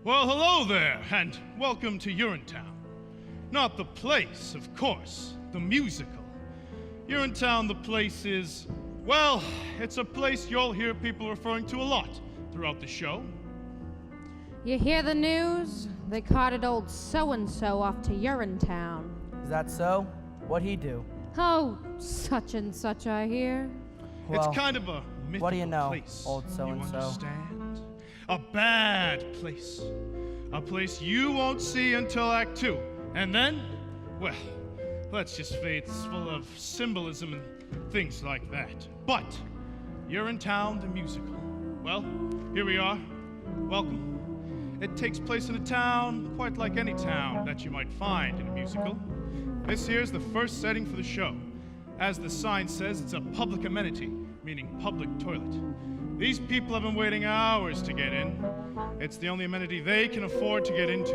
Well, hello there, and welcome to Urinetown. Not the place, of course, the musical. Urinetown, the place is, well, it's a place you'll hear people referring to a lot throughout the show. You hear the news? They carted old so-and-so off to Urinetown. Is that so? What'd he do? Oh, such and such, I hear. Well, it's kind of a mythical what do you know, place, old so-and-so? You understand? A bad place. A place you won't see until Act 2. And then, well, let's just say it's full of symbolism and things like that. But Urinetown, the musical. Well, here we are. Welcome. It takes place in a town quite like any town that you might find in a musical. This here's the first setting for the show. As the sign says, it's a public amenity, meaning public toilet. These people have been waiting hours to get in. It's the only amenity they can afford to get into.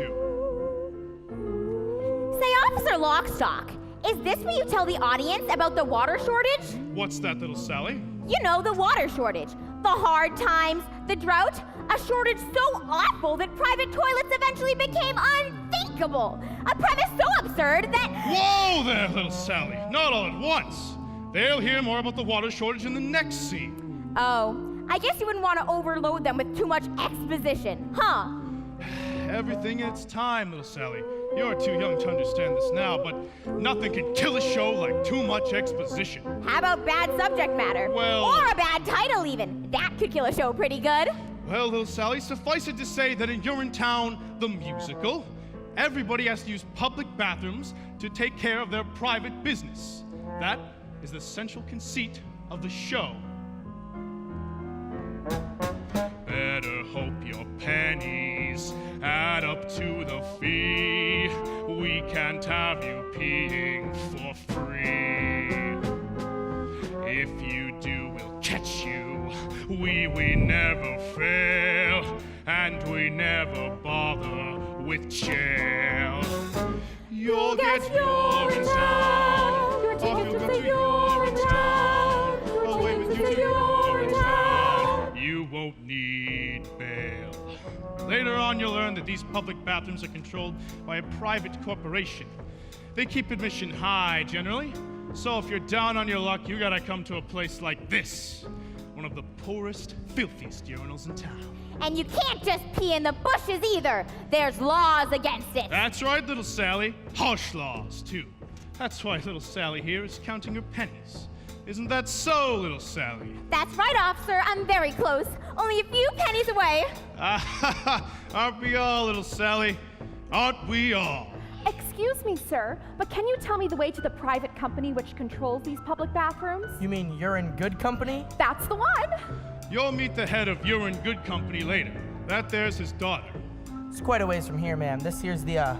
Say, Officer Lockstock, is this where you tell the audience about the water shortage? What's that, little Sally? You know, the water shortage. The hard times, the drought, a shortage so awful that private toilets eventually became unthinkable. A premise so absurd that... Whoa there, little Sally. Not all at once. They'll hear more about the water shortage in the next scene. Oh, I guess you wouldn't want to overload them with too much exposition, huh? Everything in its time, little Sally. You're too young to understand this now, but nothing can kill a show like too much exposition. How about bad subject matter? Well... Or a bad title, even. That could kill a show pretty good. Well, little Sally, suffice it to say that in Urinetown, the musical, everybody has to use public bathrooms to take care of their private business. That is the central conceit of the show. Better hope your pennies add up to the fee. We can't have you peeing for free. If you do, we'll catch you. We never fail, and we never bother with jail. You'll get Urinetown. Your ticket to say Urinetown. Away with you to Urinetown. You won't need bail. Later on, you'll learn that these public bathrooms are controlled by a private corporation. They keep admission high, generally. So if you're down on your luck, you gotta come to a place like this. One of the poorest, filthiest urinals in town. And you can't just pee in the bushes either. There's laws against it. That's right, little Sally. Harsh laws, too. That's why little Sally here is counting her pennies. Isn't that so, little Sally? That's right, officer. I'm very close. Only a few pennies away. Aren't we all, little Sally? Aren't we all? Excuse me, sir, but can you tell me the way to the private company which controls these public bathrooms? You mean Urine Good Company? That's the one! You'll meet the head of Urine Good Company later. That there's his daughter. It's quite a ways from here, ma'am. This here's the,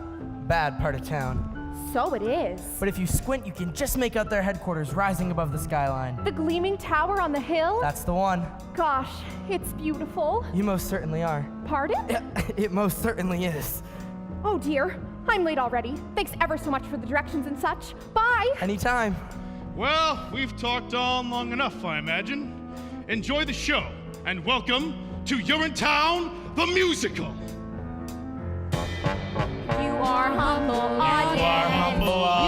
bad part of town. So it is. But if you squint, you can just make out their headquarters rising above the skyline. The gleaming tower on the hill? That's the one. Gosh, it's beautiful. You most certainly are. Pardon? It most certainly is. Oh dear, I'm late already. Thanks ever so much for the directions and such. Bye! Anytime. Well, we've talked on long enough, I imagine. Enjoy the show, and welcome to Urinetown, the musical. You are humble audience.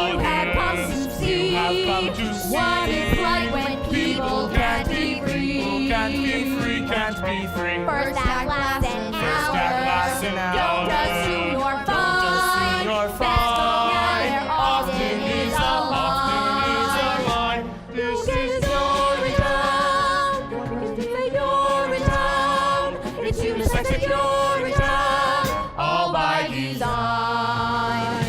You have come to see what it's like when people can't be free. Can't be free. First act lasts an hour. Don't just do your fine. Best of there often is a line. This is Urinetown. Urinetown. It's unisex at Urinetown. All by design.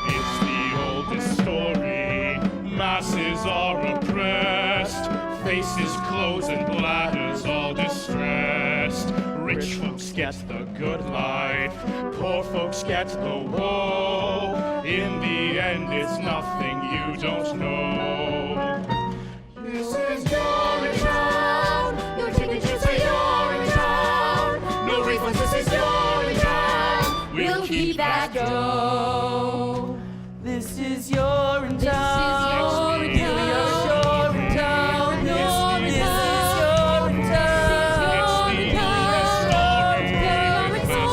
It's the oldest story. Masses are oppressed. Faces closed and bladders all distressed. Rich folks get the good life. Poor folks get the woe. In the end, it's nothing you don't know. This is Urinetown. Your ticket to say Urinetown. No refunds, this is Urinetown. We'll keep that dough. This is Urinetown. This is Urinetown. It's the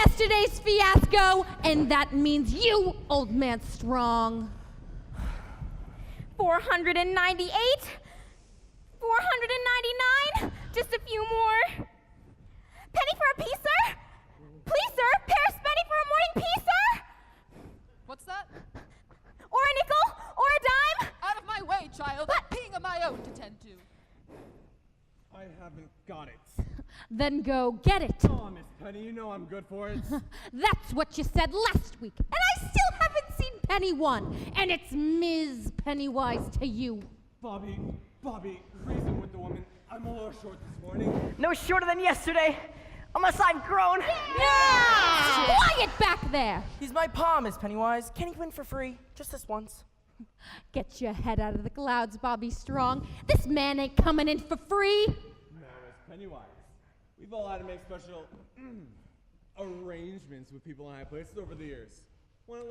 yesterday's fiasco, and that means you, Old Man Strong. 498? 499? Just a few more. Penny for a piece, sir? Please, sir, Paris penny for a morning piece, sir? What's that? Or a nickel? Or a dime? Out of my way, child. I'm peeing of my own to tend to. I haven't got it. Then go get it. Oh, Miss Penny, you know I'm good for it. That's what you said last week, and I still haven't seen Penny one, and it's Ms. Pennywise to you. Bobby, reason with the woman. I'm a little short this morning. No shorter than yesterday, unless I've grown. Yeah! Quiet back there! He's my pa, Miss Pennywise. Can he win for free? Just this once. Get your head out of the clouds, Bobby Strong. This man ain't coming in for free. No, Miss Pennywise. We've all had to make special arrangements with people in high places over the years. Why not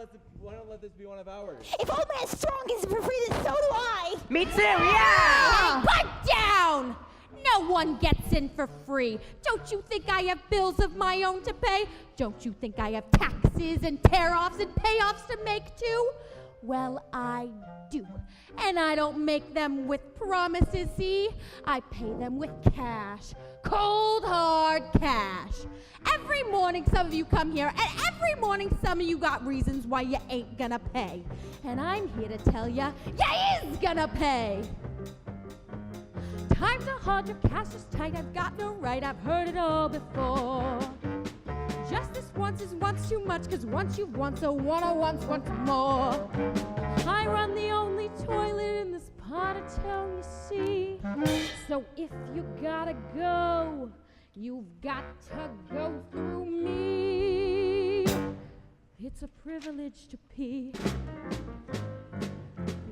let this be one of ours? If Old Man Strong gets it for free, then so do I. Me too, yeah! Pipe down! No one gets in for free. Don't you think I have bills of my own to pay? Don't you think I have taxes and tear-offs and payoffs to make too? Well, I do. And I don't make them with promises, see? I pay them with cash. Cold, hard cash. Every morning some of you come here, and every morning some of you got reasons why you ain't gonna pay. And I'm here to tell ya, is gonna pay. Times are hard, your cash is tight, I've got no right, I've heard it all before. Justice once is once too much, 'cause once you've won, so wanna once more. I run the only toilet in this part of town, you see. So if you gotta go, you've got to go through me. It's a privilege to pee.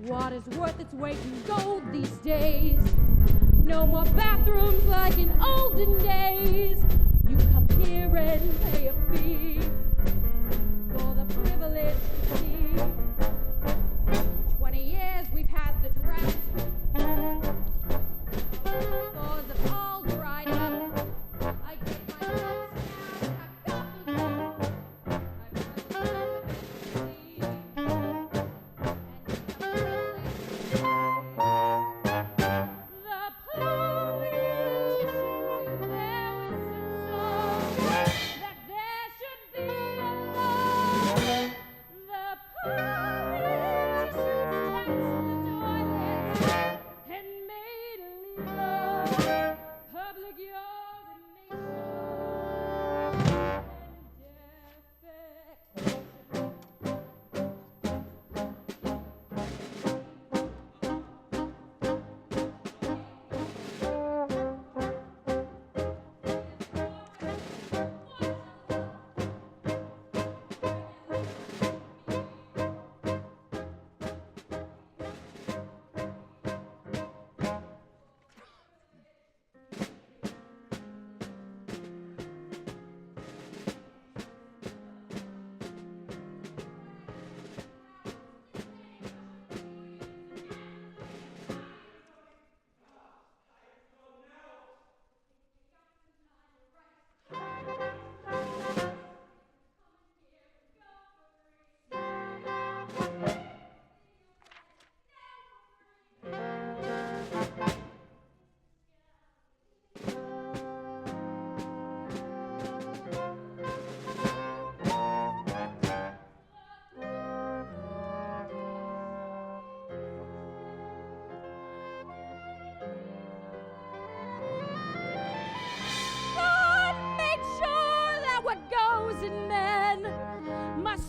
Water's worth its weight in gold these days. No more bathrooms like in olden days. You come here and pay a fee for the privilege to see. 20 years we've had the drought. Floors have all dried up. I take my notes down, I've got the law. I've got a sea.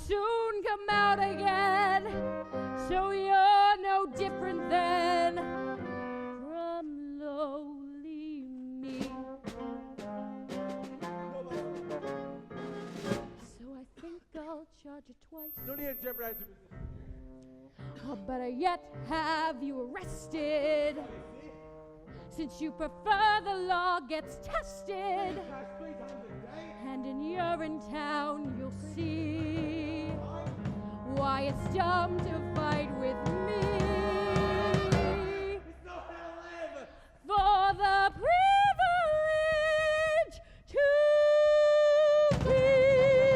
Soon come out again, so you're no different than from lowly me. So I think I'll charge you twice. No need to jeopardize Or better yet, have you arrested, since you prefer the law gets tested. And in Urinetown you'll see why it's dumb to fight with me. For the privilege to be.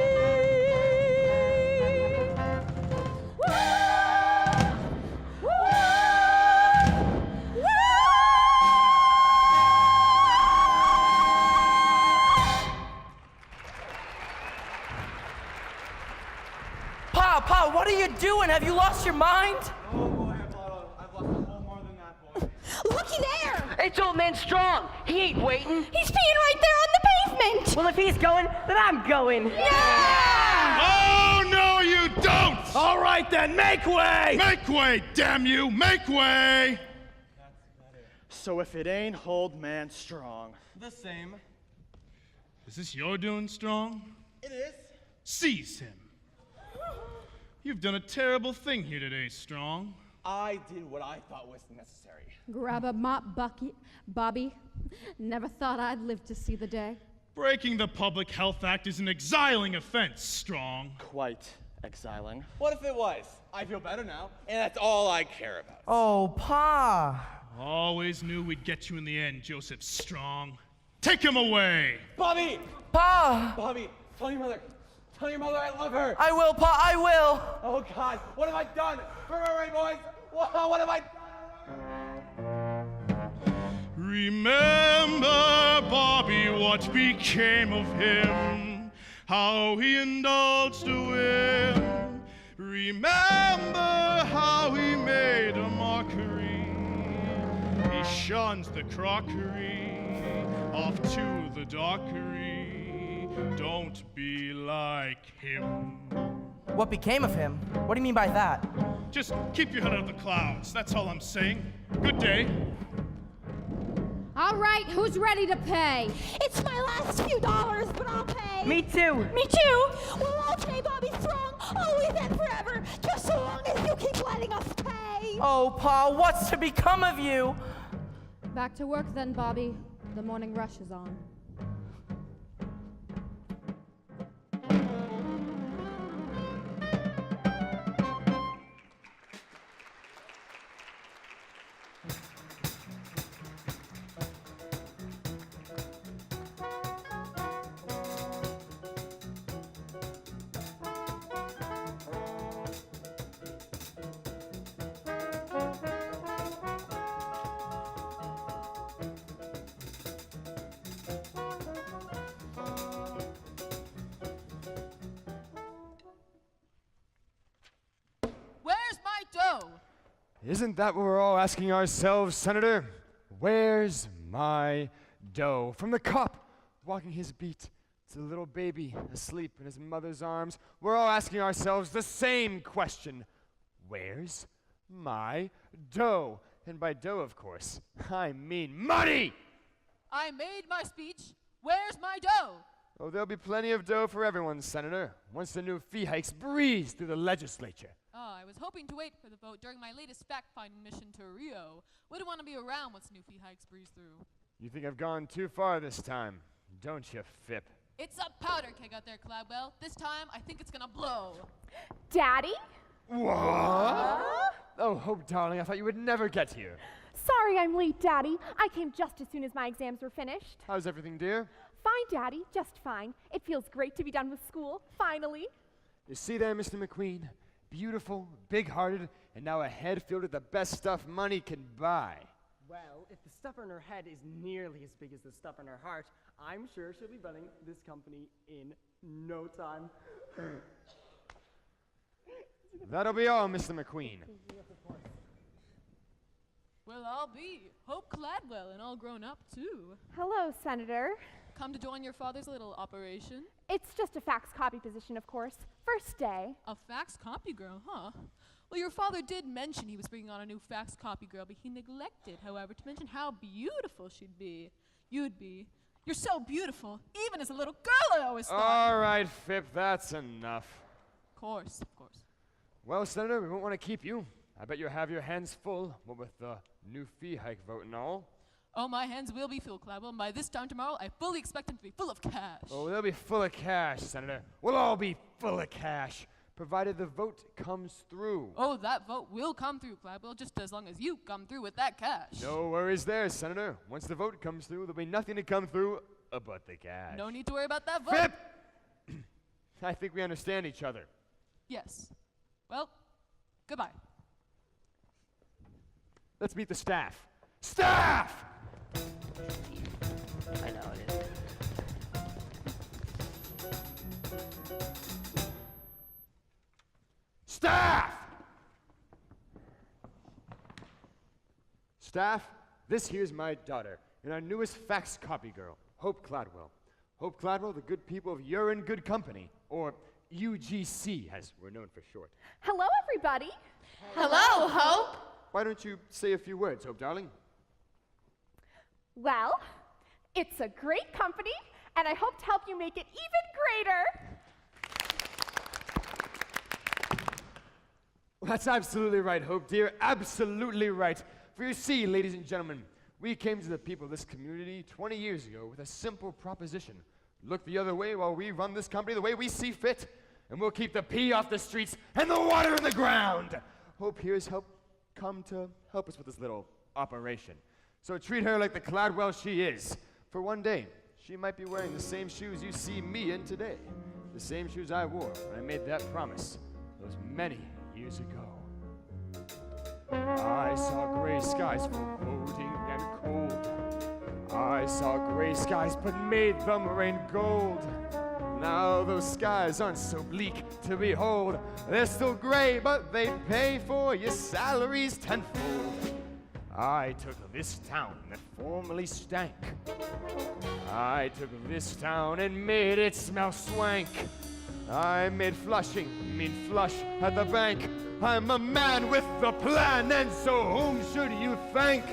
Pa, what are you doing? Have you lost your mind? Oh boy, I've lost a whole more than that, boy. Looky there! It's old man Strong. He ain't waiting. He's peeing right there on the pavement! Well, if he's going, then I'm going. Oh, no, you don't! All right then, make way! Make way, damn you! Make way! So if it ain't old man Strong. The same. Is this your doing, Strong? It is. Seize him. You've done a terrible thing here today, Strong. I did what I thought was necessary. Grab a mop bucket, Bobby. Never thought I'd live to see the day. Breaking the Public Health Act is an exiling offense, Strong. Quite exiling. What if it was? I feel better now, and that's all I care about. Oh, Pa. Always knew we'd get you in the end, Joseph Strong. Take him away! Bobby! Pa! Bobby, tell your mother. Tell your mother I love her. I will, Pa, I will. Oh God, what have I done? Remember, boys? What have I done? Remember, Bobby, what became of him, how he indulged a whim. Remember how he made a mockery. He shuns the crockery, off to the dockery. Don't be like him. What became of him? What do you mean by that? Just keep your head out of the clouds, that's all I'm saying. Good day. All right, who's ready to pay? It's my last few dollars, but I'll pay. Me too. Me too. We'll all pay Bobby Strong, always and forever, just so long as you keep letting us pay. Oh, Pa, what's to become of you? Back to work then, Bobby. The morning rush is on. Where's my dough? Isn't that what we're all asking ourselves, Senator? Where's my dough? From the cop walking his beat to the little baby asleep in his mother's arms, we're all asking ourselves the same question. Where's my dough? And by dough, of course, I mean money! I made my speech. Where's my dough? Oh, there'll be plenty of dough for everyone, Senator, once the new fee hikes breeze through the legislature. Oh, I was hoping to wait for the vote during my latest fact-finding mission to Rio. Wouldn't want to be around once new fee hikes breeze through. You think I've gone too far this time, don't you, Fip? It's a powder keg out there, Cladwell. This time, I think it's gonna blow. Daddy? What? Oh, Hope, darling, I thought you would never get here. Sorry I'm late, Daddy. I came just as soon as my exams were finished. How's everything, dear? Fine, Daddy, just fine. It feels great to be done with school, finally. You see there, Mr. McQueen? Beautiful, big-hearted, and now a head filled with the best stuff money can buy. Well, if the stuff in her head is nearly as big as the stuff in her heart, I'm sure she'll be running this company in no time. That'll be all, Mr. McQueen. Well, I'll be Hope Cladwell and all grown up, too. Hello, Senator. Come to join your father's little operation. It's just a fax copy position, of course. First day. A fax copy girl, huh? Well, your father did mention he was bringing on a new fax copy girl, but he neglected, however, to mention how beautiful she'd be. You'd be. You're so beautiful. Even as a little girl, I always thought. All right, Fip, that's enough. Of course, of course. Well, Senator, we won't want to keep you. I bet you'll have your hands full, what with the new fee hike vote and all. Oh, my hands will be full, Cladwell, and by this time tomorrow, I fully expect them to be full of cash. Oh, they'll be full of cash, Senator. We'll all be full of cash, provided the vote comes through. Oh, that vote will come through, Cladwell, just as long as you come through with that cash. No worries there, Senator. Once the vote comes through, there'll be nothing to come through but the cash. No need to worry about that vote. Fip! I think we understand each other. Yes. Well, goodbye. Let's meet the staff. Staff! I know it is. Staff! Staff, this here's my daughter, and our newest fax copy girl, Hope Cladwell. Hope Cladwell, the good people of You're in Good Company, or UGC, as we're known for short. Hello, everybody. Hello, Hope. Why don't you say a few words, Hope, darling? Well, it's a great company, and I hope to help you make it even greater. Well, that's absolutely right, Hope, dear. Absolutely right. For you see, ladies and gentlemen, we came to the people of this community 20 years ago with a simple proposition. Look the other way while we run this company the way we see fit, and we'll keep the pee off the streets and the water in the ground. Hope here has come to help us with this little operation. So treat her like the Cladwell she is. For one day, she might be wearing the same shoes you see me in today. The same shoes I wore when I made that promise those many years ago. I saw gray skies foreboding and cold. I saw gray skies but made them rain gold. Now those skies aren't so bleak to behold. They're still gray, but they pay for your salaries tenfold. I took this town that formerly stank. I took this town and made it smell swank. I made flushing mean flush at the bank. I'm a man with a plan, and so whom should you thank?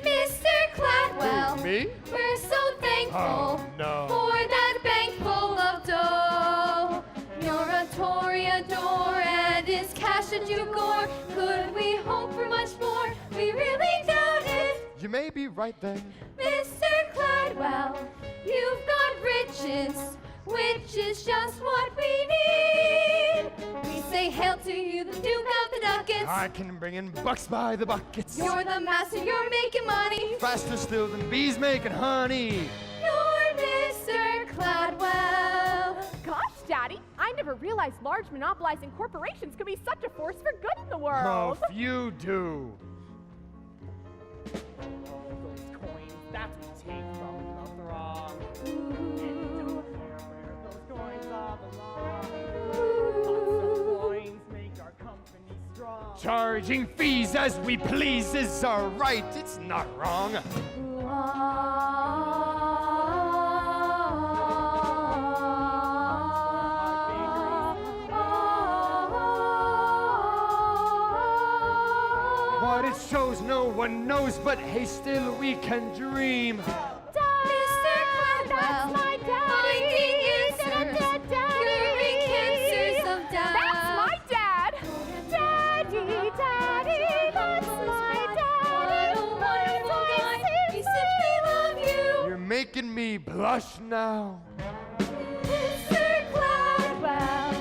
Mr. Cladwell, Who, me? we're so thankful Oh, no. for that bank full of dough. You're a Toreador and his cash that you gore. Could we hope for much more? We really doubt it. You may be right there. Mr. Cladwell, you've got riches, which is just what we need. We say hail to you, the Duke of the Ducats. I can bring in bucks by the buckets. You're the master, you're making money. Faster still than bees making honey. You're Mr. Cladwell. Gosh, Daddy, I never realized large monopolizing corporations could be such a force for good in the world. Oh, you do. Those coins, that's what we take from the throng. And don't care where those coins all belong. Lots of coins make our company strong. Charging fees as we please is our right. It's not wrong. What it shows no one knows, but hey, still we can dream. Mr. Cladwell, my my dear sir, curing cancers of That's doubt. my dad. Daddy, Daddy, that's my dad. What a wonderful guy, we simply love you. You're making me blush now. Mr. Cladwell,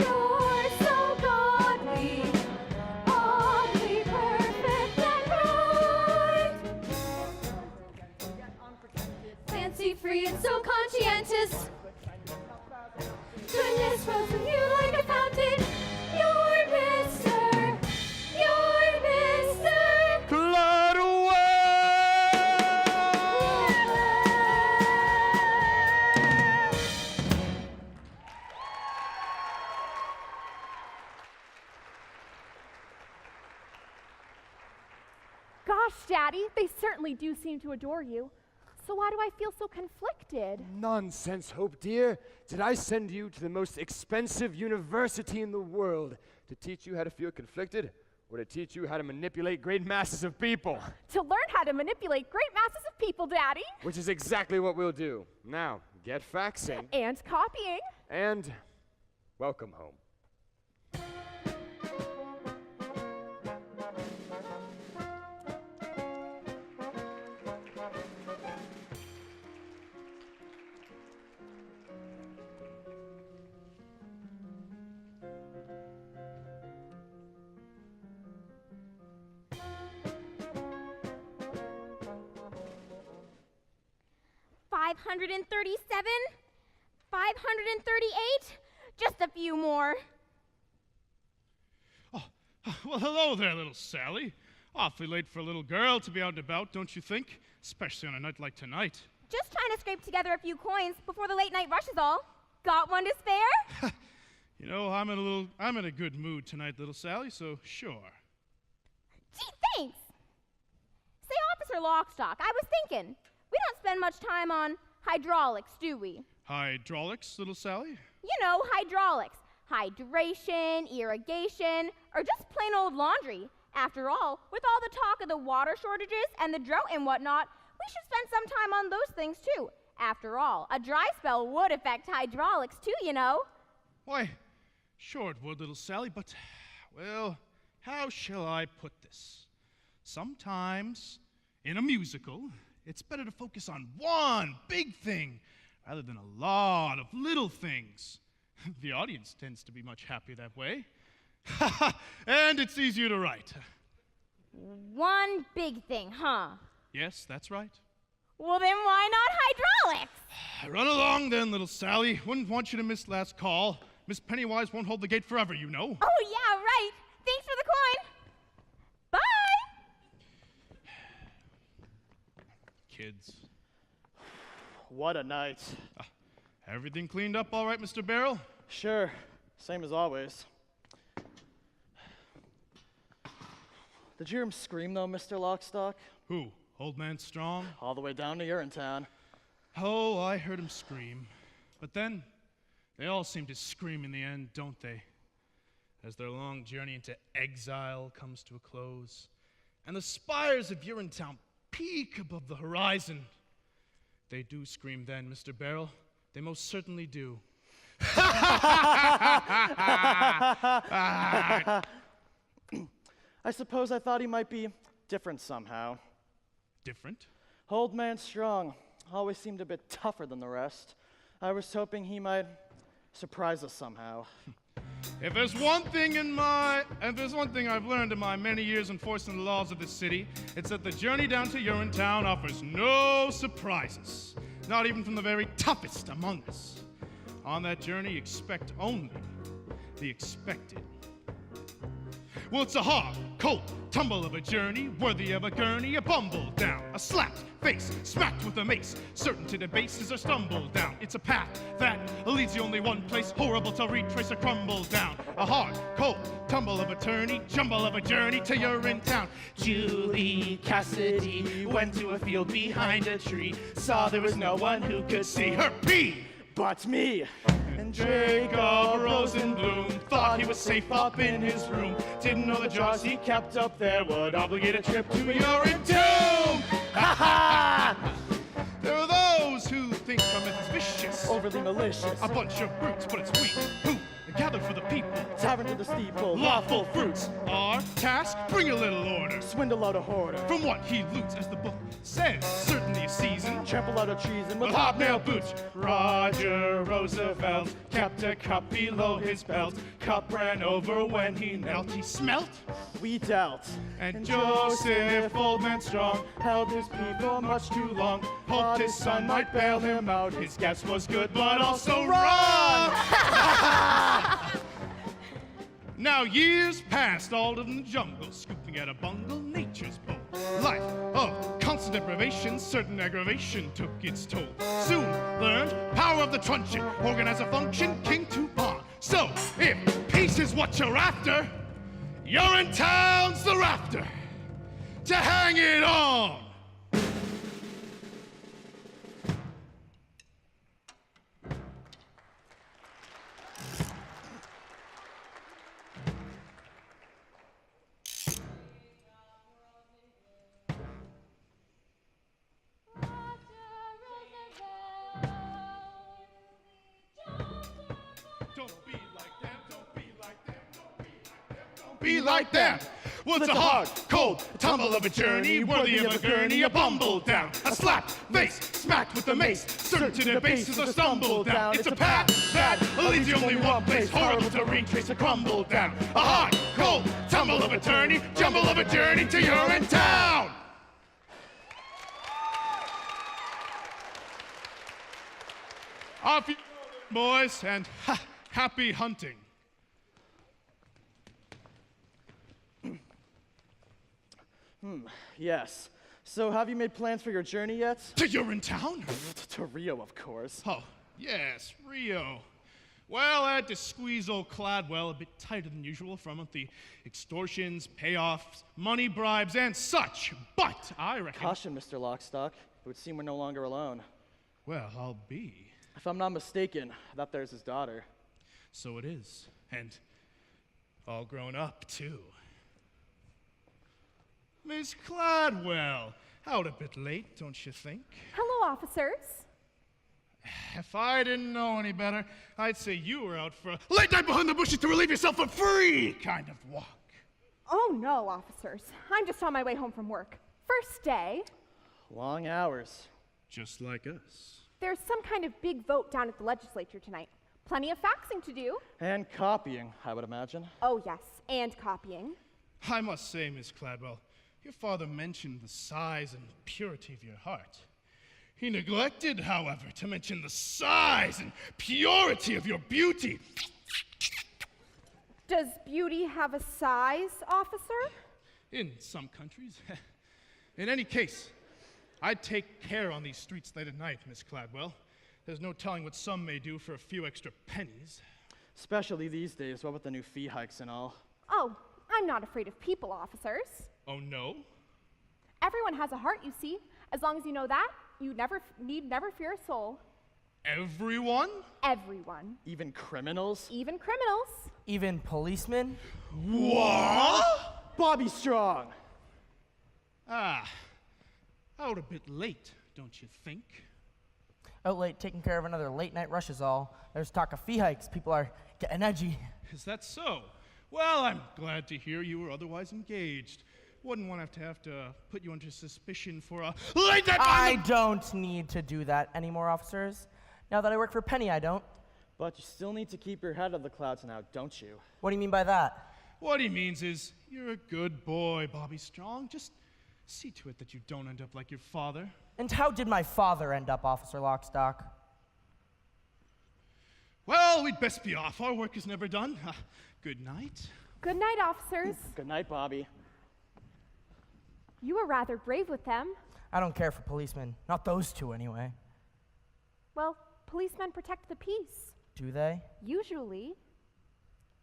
you're so godly, oddly perfect and right. Fancy free and so conscientious. Goodness flows from you like a fountain. You're Mr. Cladwell! Gosh, Daddy, they certainly do seem to adore you. So why do I feel so conflicted? Nonsense, Hope, dear. Did I send you to the most expensive university in the world to teach you how to feel conflicted, or to teach you how to manipulate great masses of people? To learn how to manipulate great masses of people, Daddy. Which is exactly what we'll do. Now, get faxing, And copying. and welcome home. $537, $538, just a few more. Well, hello there, little Sally. Awfully late for a little girl to be out and about, don't you think? Especially on a night like tonight. Just trying to scrape together a few coins before the late night rush is all. Got one to spare? You know, I'm in a good mood tonight, little Sally, so sure. Gee, thanks. Say, Officer Lockstock, I was thinking, we don't spend much time on hydraulics, do we? Hydraulics, little Sally? You know, hydraulics. Hydration, irrigation, or just plain old laundry. After all, with all the talk of the water shortages and the drought and whatnot, we should spend some time on those things too. After all, a dry spell would affect hydraulics too, you know. Why, sure it would, little Sally, but, well, how shall I put this? Sometimes, in a musical, it's better to focus on one big thing rather than a lot of little things. The audience tends to be much happier that way. And it's easier to write. One big thing, huh? Yes, that's right. Well, then why not hydraulics? Run along then, little Sally. Wouldn't want you to miss last call. Miss Pennywise won't hold the gate forever, you know. Oh, yeah, right. Thanks for the coin. Bye. Kids. What a night. Everything cleaned up all right, Mr. Barrel? Sure, same as always. Did you hear him scream, though, Mr. Lockstock? Who? Old Man Strong? All the way down to Urinetown. Oh, I heard him scream. But then, they all seem to scream in the end, don't they? As their long journey into exile comes to a close, and the spires of Urinetown peak above the horizon. They do scream then, Mr. Barrel. They most certainly do. I suppose I thought he might be different somehow. Different? Old Man Strong always seemed a bit tougher than the rest. I was hoping he might surprise us somehow. If there's one thing I've learned in my many years enforcing the laws of this city, it's that the journey down to Urinetown offers no surprises, not even from the very toughest among us. On that journey, expect only the expected. Well, it's a hard, cold tumble of a journey, worthy of a gurney, a bumble down, a slapped face, smacked with a mace, certain to the bases or stumble down. It's a path that leads you only one place, horrible to retrace or crumble down. A hard, cold tumble of a tourney, jumble of a journey to Urinetown. Julie Cassidy went to a field behind a tree, saw there was no one who could see her pee But me! And Jacob Rosenblum thought he was safe up in his room. Didn't know the jars he kept up there would obligate a trip to Urinetown. Ha ha! There are those who think our myth is vicious, Overly malicious. a bunch of brutes, but it's we who gather for the people. Tavern to the steeple. Lawful fruits. Our task, bring a little order. Swindle out a hoarder. From what he loots, as the book says, certainly a season. Trample out a treason with With hobnail boots, Roger Roosevelt kept a cup below his belt. Cup ran over when he knelt. He smelt, we dealt. and Joseph, old man strong, Held his people much too long. hoped his son might bail him out. His guess was good, but also wrong. Now years passed, all in the jungle, scooping at a bungle, nature's bowl. Life of constant deprivation, certain aggravation took its toll. Soon learned power of the truncheon, organize a function, king to pawn. So, if peace is what you're after, Urinetown's the rafter to hang it on. Be like them. Well, it's a hard, cold tumble of a journey, worthy of a gurney, a bumble down, a slap face, smacked with the mace, certain to the bases or stumble down. It's a path that leads you only one place, horrible to retrace or crumble down. A hard, cold tumble of a journey, jumble of a journey to Urinetown. Off you go, boys, and happy hunting. Yes. So have you made plans for your journey yet? To Urinetown? To Rio, of course. Oh, yes, Rio. Well, I had to squeeze old Cladwell a bit tighter than usual from the extortions, payoffs, money bribes, and such. But I reckon... Caution, Mr. Lockstock. It would seem we're no longer alone. Well, I'll be. If I'm not mistaken, that there's his daughter. So it is. And all grown up, too. Miss Cladwell, out a bit late, don't you think? Hello, officers. If I didn't know any better, I'd say you were out for a late night behind the bushes to relieve yourself of free kind of walk. Oh, no, officers. I'm just on my way home from work. First day. Long hours. Just like us. There's some kind of big vote down at the legislature tonight. Plenty of faxing to do. And copying, I would imagine. Oh, yes, and copying. I must say, Miss Cladwell, your father mentioned the size and purity of your heart. He neglected, however, to mention the size and purity of your beauty. Does beauty have a size, officer? In some countries. In any case, I'd take care on these streets late at night, Miss Cladwell. There's no telling what some may do for a few extra pennies. Especially these days, what with the new fee hikes and all. Oh, I'm not afraid of people, officers. Oh, no? Everyone has a heart, you see. As long as you know that, you need never fear a soul. Everyone? Everyone. Even criminals? Even criminals. Even policemen? What? Bobby Strong! Ah, out a bit late, don't you think? Out late taking care of another late night rush is all. There's talk of fee hikes. People are getting edgy. Is that so? Well, I'm glad to hear you were otherwise engaged. Wouldn't want to have to put you under suspicion for a late night... I don't need to do that anymore, officers. Now that I work for Penny, I don't. But you still need to keep your head out of the clouds now, don't you? What do you mean by that? What he means is, you're a good boy, Bobby Strong. Just see to it that you don't end up like your father. And how did my father end up, Officer Lockstock? Well, we'd best be off. Our work is never done. Good night. Good night, officers. Good night, Bobby. You were rather brave with them. I don't care for policemen. Not those two, anyway. Well, policemen protect the peace. Do they? Usually.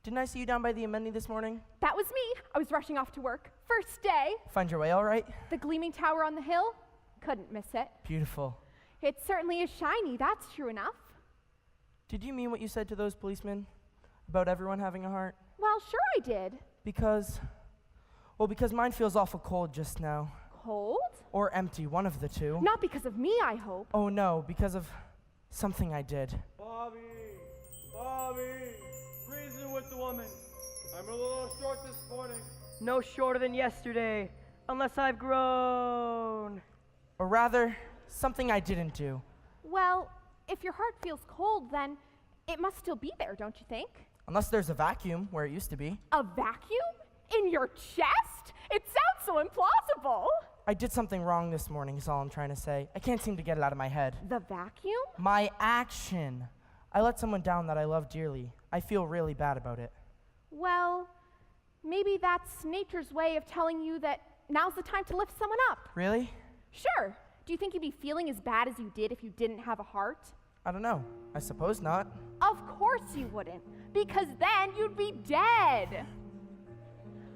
Didn't I see you down by the amenity this morning? That was me. I was rushing off to work. First day. Find your way all right? The gleaming tower on the hill. Couldn't miss it. Beautiful. It certainly is shiny, that's true enough. Did you mean what you said to those policemen? About everyone having a heart? Well, sure I did. Because mine feels awful cold just now. Cold? Or empty, one of the two. Not because of me, I hope. Oh no, because of something I did. Bobby! Reason with the woman. I'm a little short this morning. No shorter than yesterday, unless I've grown. Or rather, something I didn't do. Well, if your heart feels cold, then it must still be there, don't you think? Unless there's a vacuum where it used to be. A vacuum? In your chest? It sounds so implausible. I did something wrong this morning, is all I'm trying to say. I can't seem to get it out of my head. The vacuum? My action. I let someone down that I love dearly. I feel really bad about it. Well, maybe that's nature's way of telling you that now's the time to lift someone up. Really? Sure. Do you think you'd be feeling as bad as you did if you didn't have a heart? I don't know. I suppose not. Of course you wouldn't, because then you'd be dead.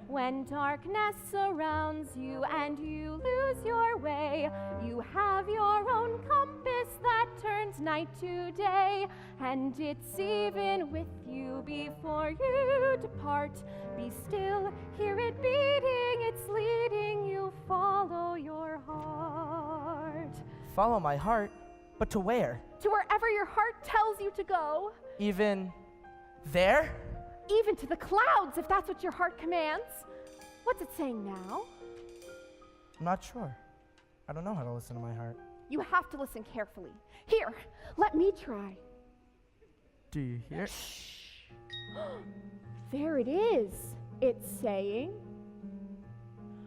When darkness surrounds you and you lose your way, you have your own compass that turns night to day, and it's even with you before you depart. Be still, hear it beating, it's leading you, follow your heart. Follow my heart? But to where? To wherever your heart tells you to go. Even there? Even to the clouds, if that's what your heart commands. What's it saying now? I'm not sure. I don't know how to listen to my heart. You have to listen carefully. Here, let me try. Do you hear it? There it is. It's saying,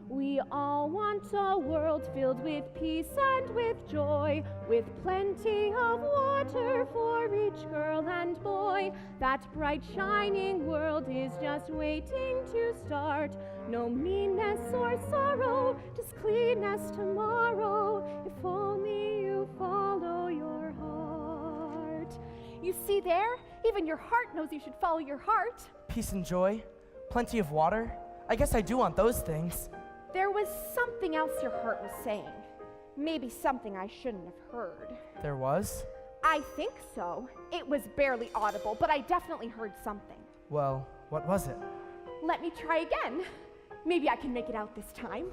we all want a world filled with peace and with joy, with plenty of water for each girl and boy. That bright shining world is just waiting to start. No meanness or sorrow, just cleanness tomorrow, if only you follow your heart. You see there? Even your heart knows you should follow your heart. Peace and joy, plenty of water. I guess I do want those things. There was something else your heart was saying. Maybe something I shouldn't have heard. There was? I think so. It was barely audible, but I definitely heard something. Well, what was it? Let me try again. Maybe I can make it out this time.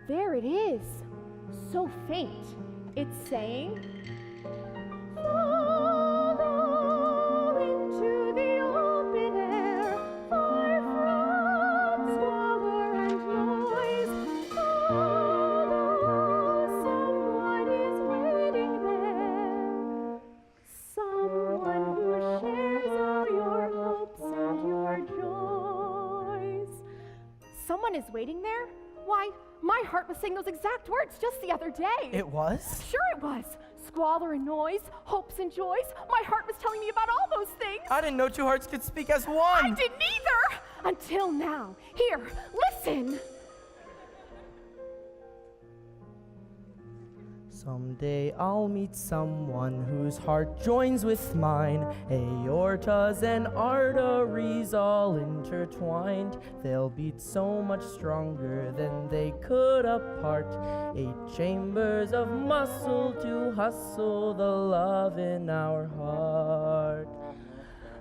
There it is. So faint. It's saying, follow into the open air, far from squalor and noise. Follow, someone is waiting there. Someone who shares all your hopes and your joys. Someone is waiting there? Why, my heart was saying those exact words just the other day. It was? Sure it was. Squalor and noise, hopes and joys. My heart was telling me about all those things. I didn't know two hearts could speak as one. I didn't either. Until now. Here, listen. Someday I'll meet someone whose heart joins with mine. Aortas and arteries all intertwined. They'll beat so much stronger than they could apart. 8 chambers of muscle to hustle the love in our heart.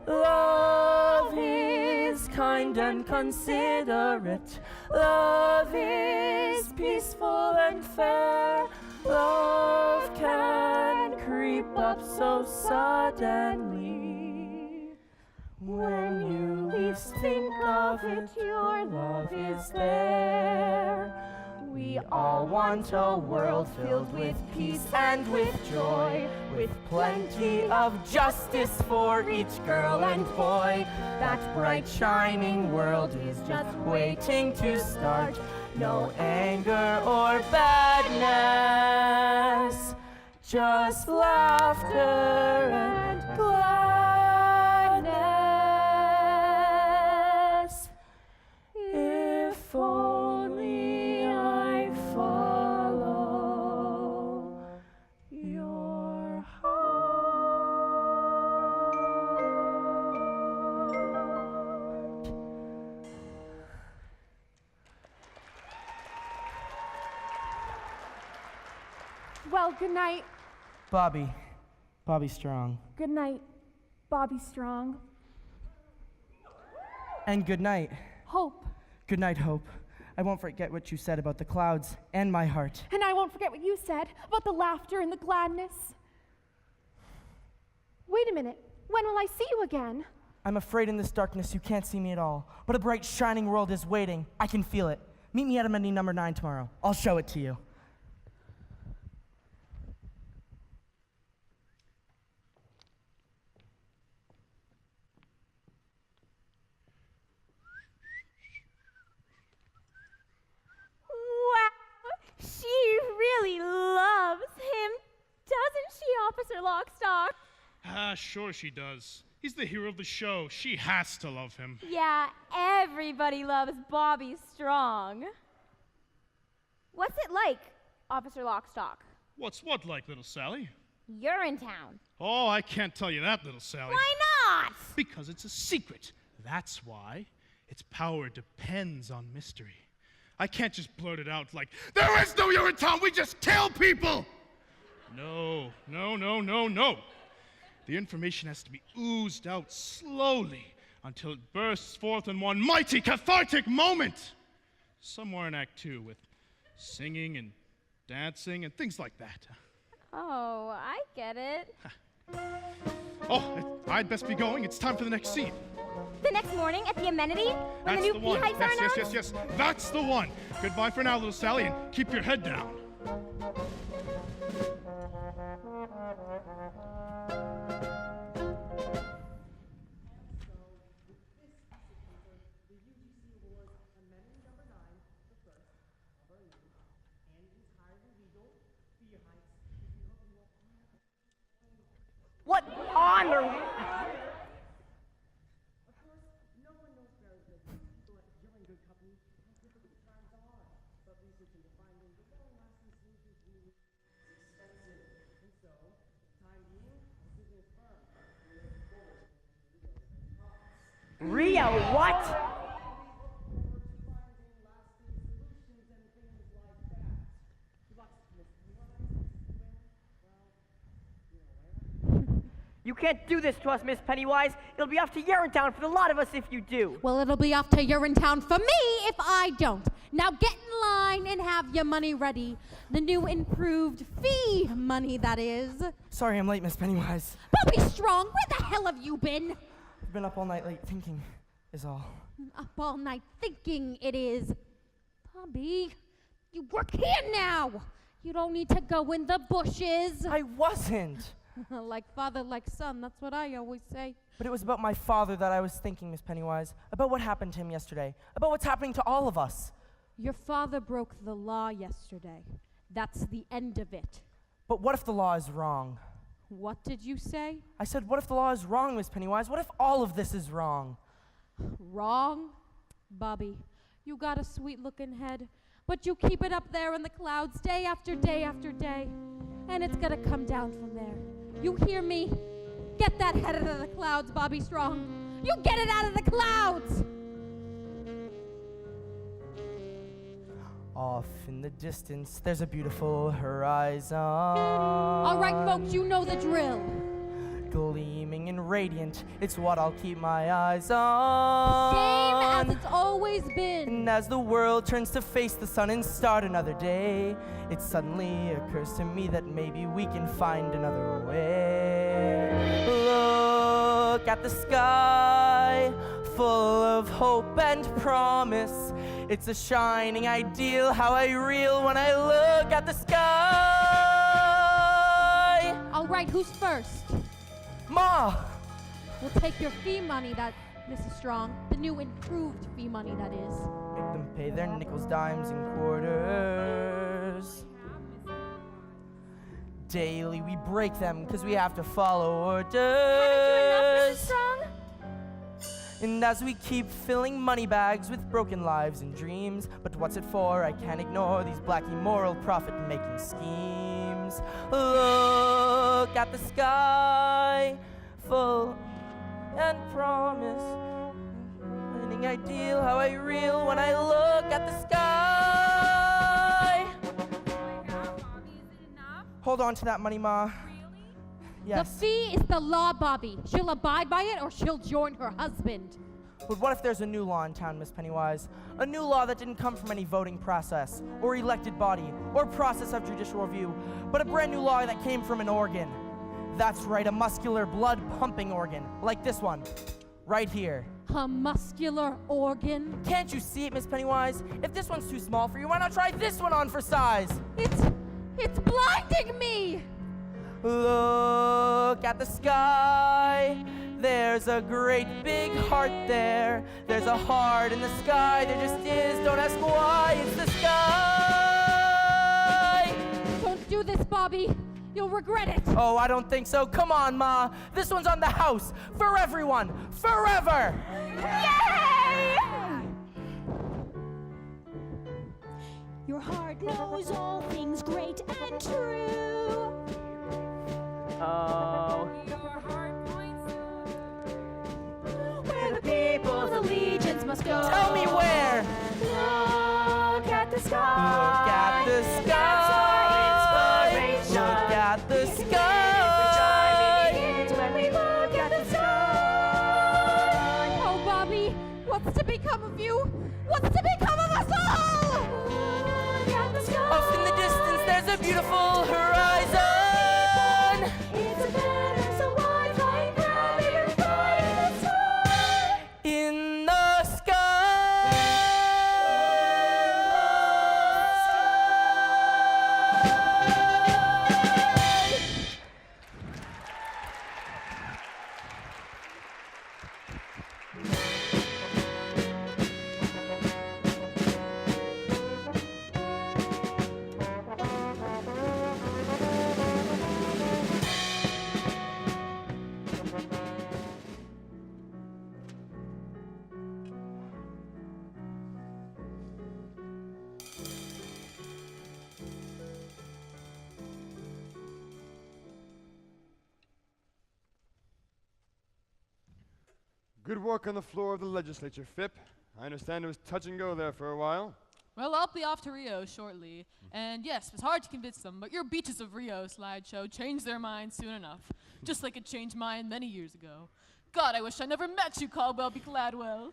Love is kind and considerate. Love is peaceful and fair. Love can creep up so suddenly. When you least think of it, your love is there. We all want a world filled with peace and with joy, with plenty of justice for each girl and boy. That bright shining world is just waiting to start. No anger or badness, just laughter and gladness. If only I follow your heart. Well, good night. Bobby Strong. Good night, Bobby Strong. And good night. Hope. Good night, Hope. I won't forget what you said about the clouds and my heart. And I won't forget what you said about the laughter and the gladness. Wait a minute. When will I see you again? I'm afraid in this darkness you can't see me at all, but a bright shining world is waiting. I can feel it. Meet me at amenity number 9 tomorrow. I'll show it to you. She really loves him, doesn't she, Officer Lockstock? Ah, sure she does. He's the hero of the show. She has to love him. Yeah, everybody loves Bobby Strong. What's it like, Officer Lockstock? What's what like, little Sally? Urinetown. Oh, I can't tell you that, little Sally. Why not? Because it's a secret. That's why. Its power depends on mystery. I can't just blurt it out like, there is no Urinetown, we just kill people! No. The information has to be oozed out slowly until it bursts forth in one mighty cathartic moment. Somewhere in Act 2 with singing and dancing and things like that. Oh, I get it. Oh, I'd best be going. It's time for the next scene. The next morning at the amenity, when That's the the new one. beehives are announced? Yes. That's the one. Goodbye for now, little Sally, and keep your head down. What honor! Rio, what? You can't do this to us, Miss Pennywise. It'll be off to Urinetown for the lot of us if you do. Well, it'll be off to Urinetown for me if I don't. Now get in line and have your money ready. The new improved fee money, that is. Sorry I'm late, Miss Pennywise. Bobby Strong, where the hell have you been? I've been up all night late thinking, is all. Up all night thinking it is. Bobby, you work here now. You don't need to go in the bushes. I wasn't. Like father, like son, that's what I always say. But it was about my father that I was thinking, Miss Pennywise. About what happened to him yesterday. About what's happening to all of us. Your father broke the law yesterday. That's the end of it. But what if the law is wrong? What did you say? I said, what if the law is wrong, Miss Pennywise? What if all of this is wrong? Wrong? Bobby, you got a sweet-looking head, but you keep it up there in the clouds day after day after day, and it's gonna come down from there. You hear me? Get that head out of the clouds, Bobby Strong. You get it out of the clouds! Off in the distance, there's a beautiful horizon. All right, folks, you know the drill. Gleaming and radiant, it's what I'll keep my eyes on. Same as it's always been. And as the world turns to face the sun and start another day, it suddenly occurs to me that maybe we can find another way. Look at the sky, full of hope and promise. It's a shining ideal, how I reel when I look at the sky. All right, who's first? Ma! We'll take your fee money, that, Mrs. Strong. The new improved fee money, that is. Make them pay their nickels, dimes, and quarters. Daily we break them because we have to follow orders. Haven't you enough, Mrs. Strong? And as we keep filling money bags with broken lives and dreams, but what's it for? I can't ignore these black immoral profit-making schemes. Look at the sky, full and promise. Finding ideal how I reel when I look at the sky. Hold on to that money, Ma. Yes. The fee is the law, Bobby. She'll abide by it or she'll join her husband. But what if there's a new law in town, Miss Pennywise? A new law that didn't come from any voting process, or elected body, or process of judicial review, but a brand new law that came from an organ. That's right, a muscular, blood-pumping organ, like this one, right here. A muscular organ? Can't you see it, Miss Pennywise? If this one's too small for you, why not try this one on for size? It's blinding me! Look at the sky. There's a great big heart there. There's a heart in the sky. There just is. Don't ask why. It's the sky. Don't do this, Bobby. You'll regret it. Oh, I don't think so. Come on, Ma. This one's on the house. For everyone. Forever. Yay! Your heart knows all things great and true. Oh. Your heart points where the people's allegiance must go. Tell me where. Look at the sky. Look at the That's our sky. inspiration. Look at the It's sky. when we look at the sky. Oh, Bobby, what's to become of you? What's to become of us all? Look at the sky. Off in the distance, there's a beautiful horizon. It's a banner so wide, flying proudly and bright in the sky. In the sky. Good work on the floor of the legislature, Phip. I understand it was touch and go there for a while. Well, I'll be off to Rio shortly. And yes, it was hard to convince them, but your Beaches of Rio slideshow changed their minds soon enough. Just like it changed mine many years ago. God, I wish I never met you, Caldwell B. Gladwell.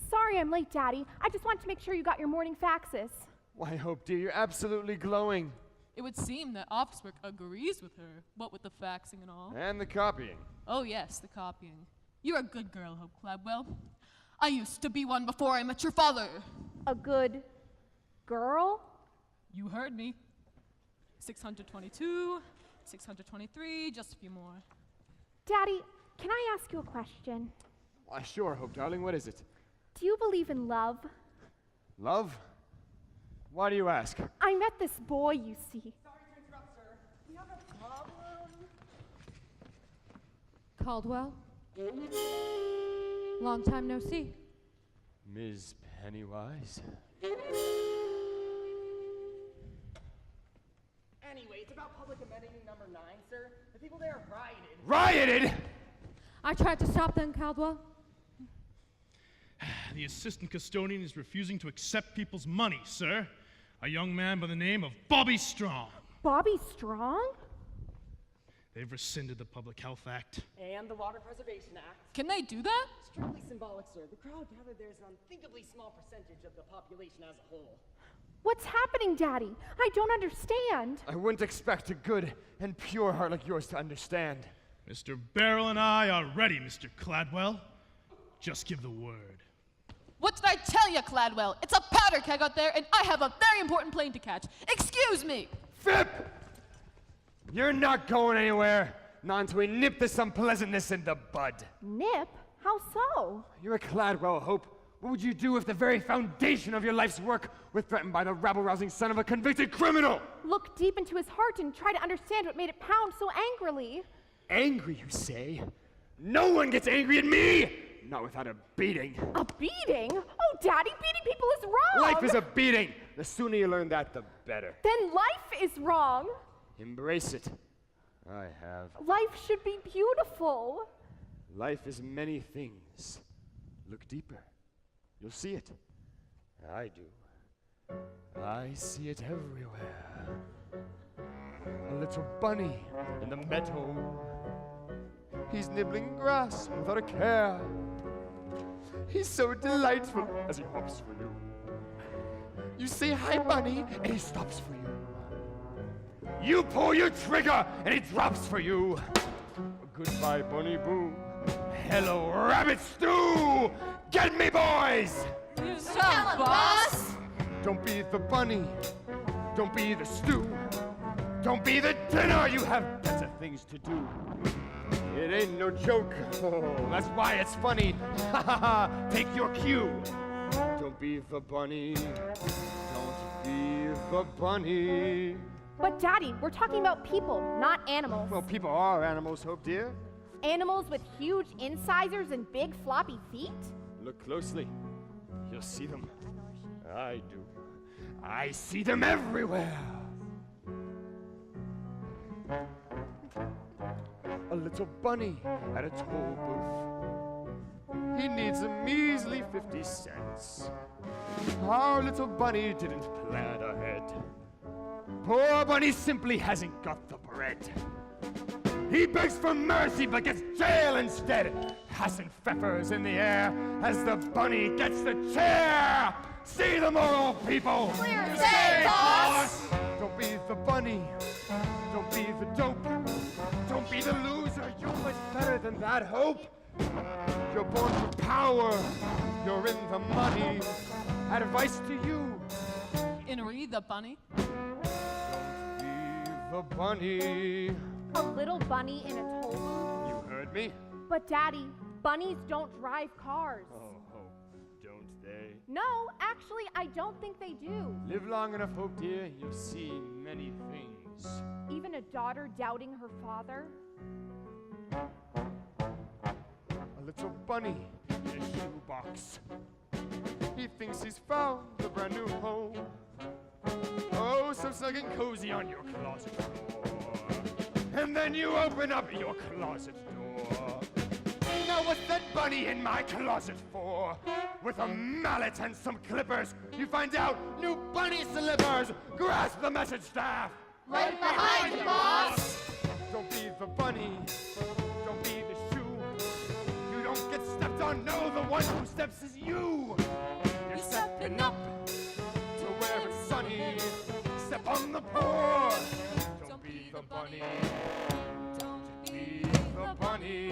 Sorry I'm late, Daddy. I just wanted to make sure you got your morning faxes. Why, Hope, dear, you're absolutely glowing. It would seem that office work agrees with her, what with the faxing and all. And the copying. Oh yes, the copying. You're a good girl, Hope Gladwell. I used to be one before I met your father. A good girl? You heard me. 622, 623, just a few more. Daddy, can I ask you a question? Why, sure, Hope, darling. What is it? Do you believe in love? Love? Why do you ask? I met this boy, you see. Sorry to interrupt, sir. We have a problem. Caldwell? Long time no see. Ms. Pennywise? Anyway, it's about public amenity number 9, sir. The people there rioted. Rioted? I tried to stop them, Caldwell. The assistant custodian is refusing to accept people's money, sir. A young man by the name of Bobby Strong. Bobby Strong? They've rescinded the Public Health Act. And the Water Preservation Act. Can they do that? Strictly symbolic, sir. The crowd gathered there is an unthinkably small percentage of the population as a whole. What's happening, Daddy? I don't understand. I wouldn't expect a good and pure heart like yours to understand. Mr. Barrel and I are ready, Mr. Gladwell. Just give the word. What did I tell you, Gladwell? It's a powder keg out there, and I have a very important plane to catch. Excuse me! Phip! You're not going anywhere. Not until we nip this unpleasantness in the bud. Nip? How so? You're a Gladwell, Hope. What would you do if the very foundation of your life's work were threatened by the rabble-rousing son of a convicted criminal? Look deep into his heart and try to understand what made it pound so angrily. Angry, you say? No one gets angry at me! Not without a beating. A beating? Oh, Daddy, beating people is wrong! Life is a beating! The sooner you learn that, the better. Then life is wrong! Embrace it. I have. Life should be beautiful. Life is many things. Look deeper. You'll see it. I do. I see it everywhere. A little bunny in the meadow. He's nibbling grass without a care. He's so delightful as he hops for you. You say hi, bunny, and he stops for you. You pull your trigger, and he drops for you. Goodbye, Bunny Boo. Hello, Rabbit Stew! Get me, boys! You sound, boss! Don't be the bunny. Don't be the stew. Don't be the dinner. You have better things to do. It ain't no joke. Oh, that's why it's funny. Ha ha ha. Take your cue. Don't be the bunny. Don't be the bunny. But Daddy, we're talking about people, not animals. Well, people are animals, Hope, dear. Animals with huge incisors and big floppy feet? Look closely. You'll see them. I do. I see them everywhere. A little bunny at a toll booth. He needs a measly 50 cents. Our little bunny didn't plan ahead. Poor bunny simply hasn't got the bread. He begs for mercy but gets jail instead. Hass and pfeffers in the air as the bunny gets the chair. See the moral, people. Clear as day, boss. Don't be the bunny. Don't be the dope. Don't be the loser. You're much better than that, Hope. You're born for power. You're in the money. Advice to you. Inri, the bunny. Don't be the bunny. A little bunny in a toll booth? You heard me? But Daddy, bunnies don't drive cars. Oh, Hope, don't they? No, actually, I don't think they do. Live long enough, Hope, dear. You'll see many things. Even a daughter doubting her father? A little bunny in a shoebox. He thinks he's found a brand new home. Oh, so snug and cozy on your closet floor. And then you open up your closet door. Now what What's that bunny in my closet for? With a mallet and some clippers, you find out new bunny slippers. Grasp the message, staff. Right behind you, boss. Don't be the bunny. Don't be the shoe. You don't get stepped on. No, the one who steps is you. You're stepping up to where it's sunny. Step on the poor. Don't be the bunny. Don't be the bunny.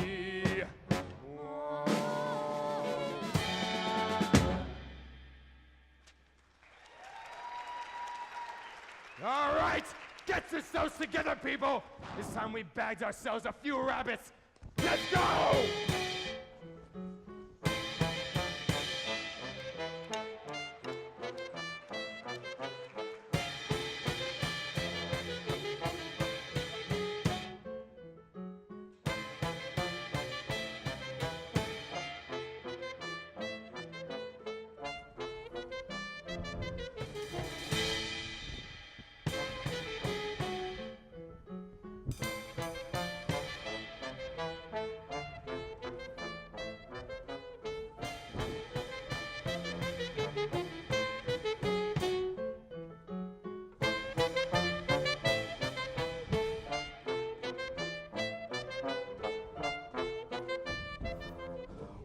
All right, get yourselves together, people. This time we bagged ourselves a few rabbits. Let's go!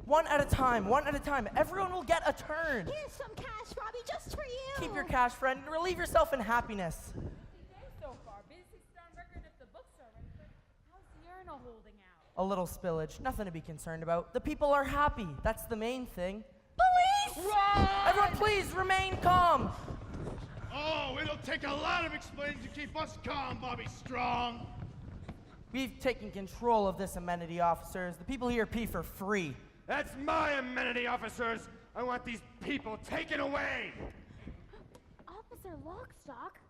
One at a time, one at a time. Everyone will get a turn. Here's some cash, Robbie, just for you. Keep your cash, friend, and relieve yourself in happiness. So far, busiest on record if the books are ready, but how's the urinal holding out? A little spillage, nothing to be concerned about. The people are happy. That's the main thing. Police! Everyone, please remain calm. Oh, it'll take a lot of explaining to keep us calm, Bobby Strong. We've taken control of this amenity, officers. The people here pee for free. That's my amenity, officers. I want these people taken away. Officer Lockstock,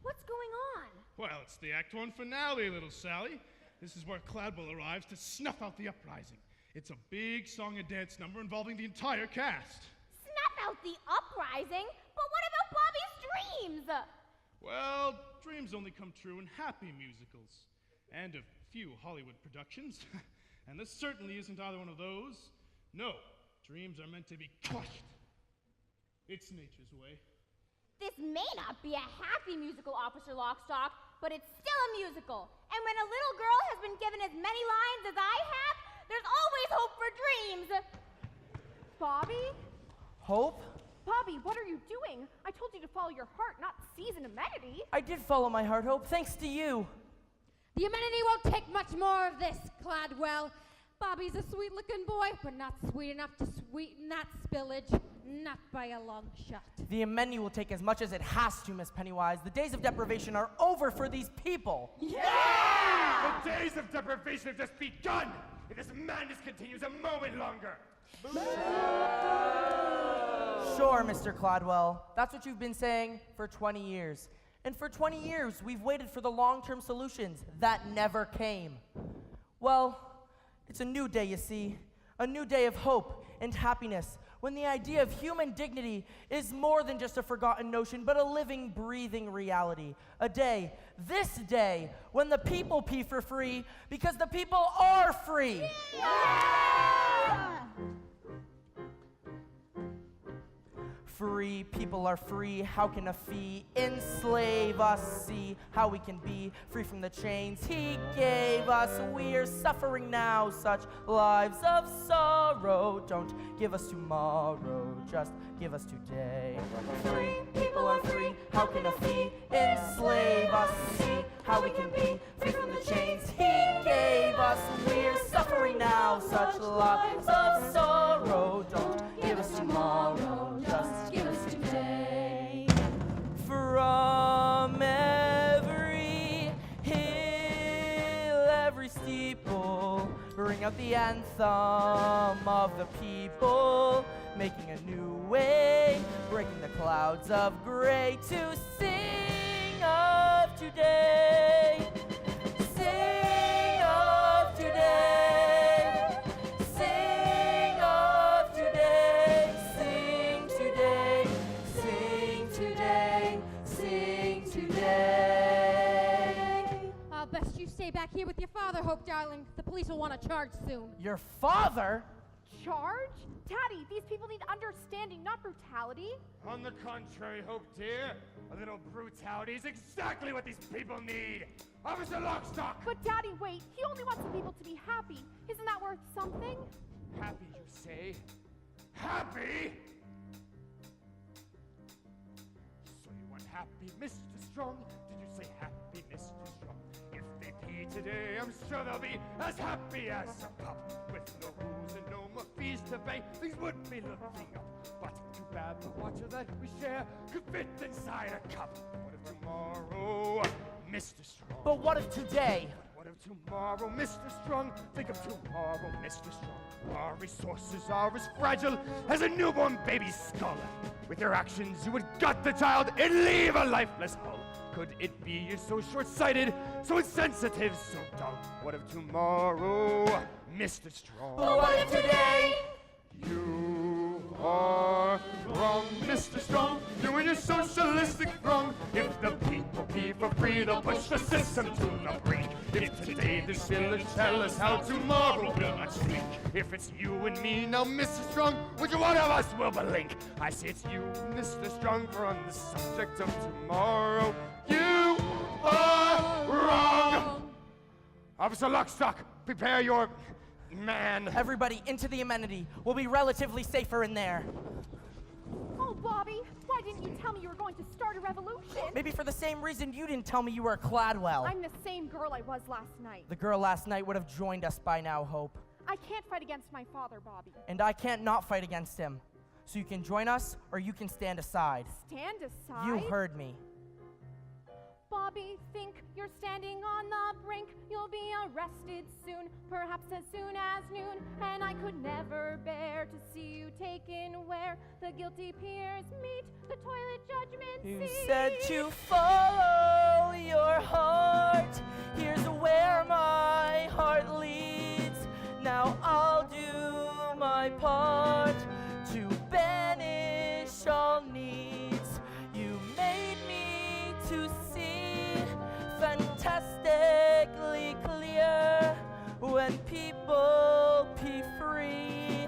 what's going on? Well, it's the Act 1 finale, little Sally. This is where Cladwell arrives to snuff out the uprising. It's a big song and dance number involving the entire cast. Snuff out the uprising? But what about Bobby's dreams? Well, dreams only come true in happy musicals. And a few Hollywood productions. And this certainly isn't either one of those. No, dreams are meant to be crushed. It's nature's way. This may not be a happy musical, Officer Lockstock, but it's still a musical. And when a little girl has been given as many lines as I have, there's always hope for dreams. Bobby? Hope? Bobby, what are you doing? I told you to follow your heart, not seize an amenity. I did follow my heart, Hope, thanks to you. The amenity won't take much more of this, Cladwell. Bobby's a sweet-looking boy, but not sweet enough to sweeten that spillage. Not by a long shot. The amenity will take as much as it has to, Miss Pennywise. The days of deprivation are over for these people. Yeah! The days of deprivation have just begun. If this madness continues a moment longer. Sure, Mr. Cladwell. That's what you've been saying for 20 years. And for 20 years, we've waited for the long-term solutions that never came. Well, it's a new day, you see. A new day of hope and happiness, when the idea of human dignity is more than just a forgotten notion, but a living, breathing reality. A day, this day, when the people pee for free, because the people are free. Yeah! Free people are free. How can a fee enslave us? See how we can be free from the chains he gave us. We're suffering now such lives of sorrow. Don't give us tomorrow, just give us today. Free people are free. How can a fee enslave us? See how we can be free from the chains he gave us. We're suffering now such lives of sorrow. Don't give us tomorrow, just give us today. From every hill, every steeple, ring out the anthem of the people, making a new way, breaking the clouds of gray to sing of today. Sing of today. Sing of today. Sing today. Sing today. Sing today. I'll best you stay back here with your father, Hope, darling. The police police will want to charge soon. Your father? Charge? Daddy, these people need understanding, not brutality. On the contrary, Hope dear, a little brutality is exactly what these people need. Officer Lockstock! But Daddy, wait. He only wants the people to be happy. Isn't that worth something? Happy, you say? Happy? So you want happy, Mr. Strong? Did you say happy, Mr. Strong? If they pee today, I'm sure they'll be as happy as a pup. With no rules and no more fees to pay, things would be looking up. But too bad the water that we share could fit inside a cup. What if tomorrow, Mr. Strong? But what of today? What of tomorrow, Mr. Strong? Think of tomorrow, Mr. Strong. Our resources are as fragile as a newborn baby's skull. With your actions, you would gut the child and leave a lifeless hull. Could it be you're so short-sighted, so insensitive, so dull? What of tomorrow, Mr. Strong? But what of today? You are wrong, Mr. Strong. You and your socialistic throng. If the people pee for free, they'll push the system to the brink. If today the village tell us how tomorrow will not shrink. If it's you and me now, Mr. Strong, which one of us will blink? I say it's you, Mr. Strong, for on the subject of tomorrow, you are wrong. Officer Lockstock, prepare your man. Everybody into the amenity. We'll be relatively safer in there. Oh, Bobby, why didn't you tell me you were going to start a revolution? Maybe for the same reason you didn't tell me you were a Cladwell. I'm the same girl I was last night. The girl last night would have joined us by now, Hope. I can't fight against my father, Bobby. And I can't not fight against him. So you can join us, or you can stand aside. Stand aside? You heard me. Bobby, think you're standing on the brink. You'll be arrested soon, perhaps as soon as noon. And I could never bear to see you taken where the guilty peers meet the toilet judgment You seat. said to follow your heart. Here's where my heart leads. Now I'll do my part to banish all needs. You made me to see fantastically clear. When people pee free,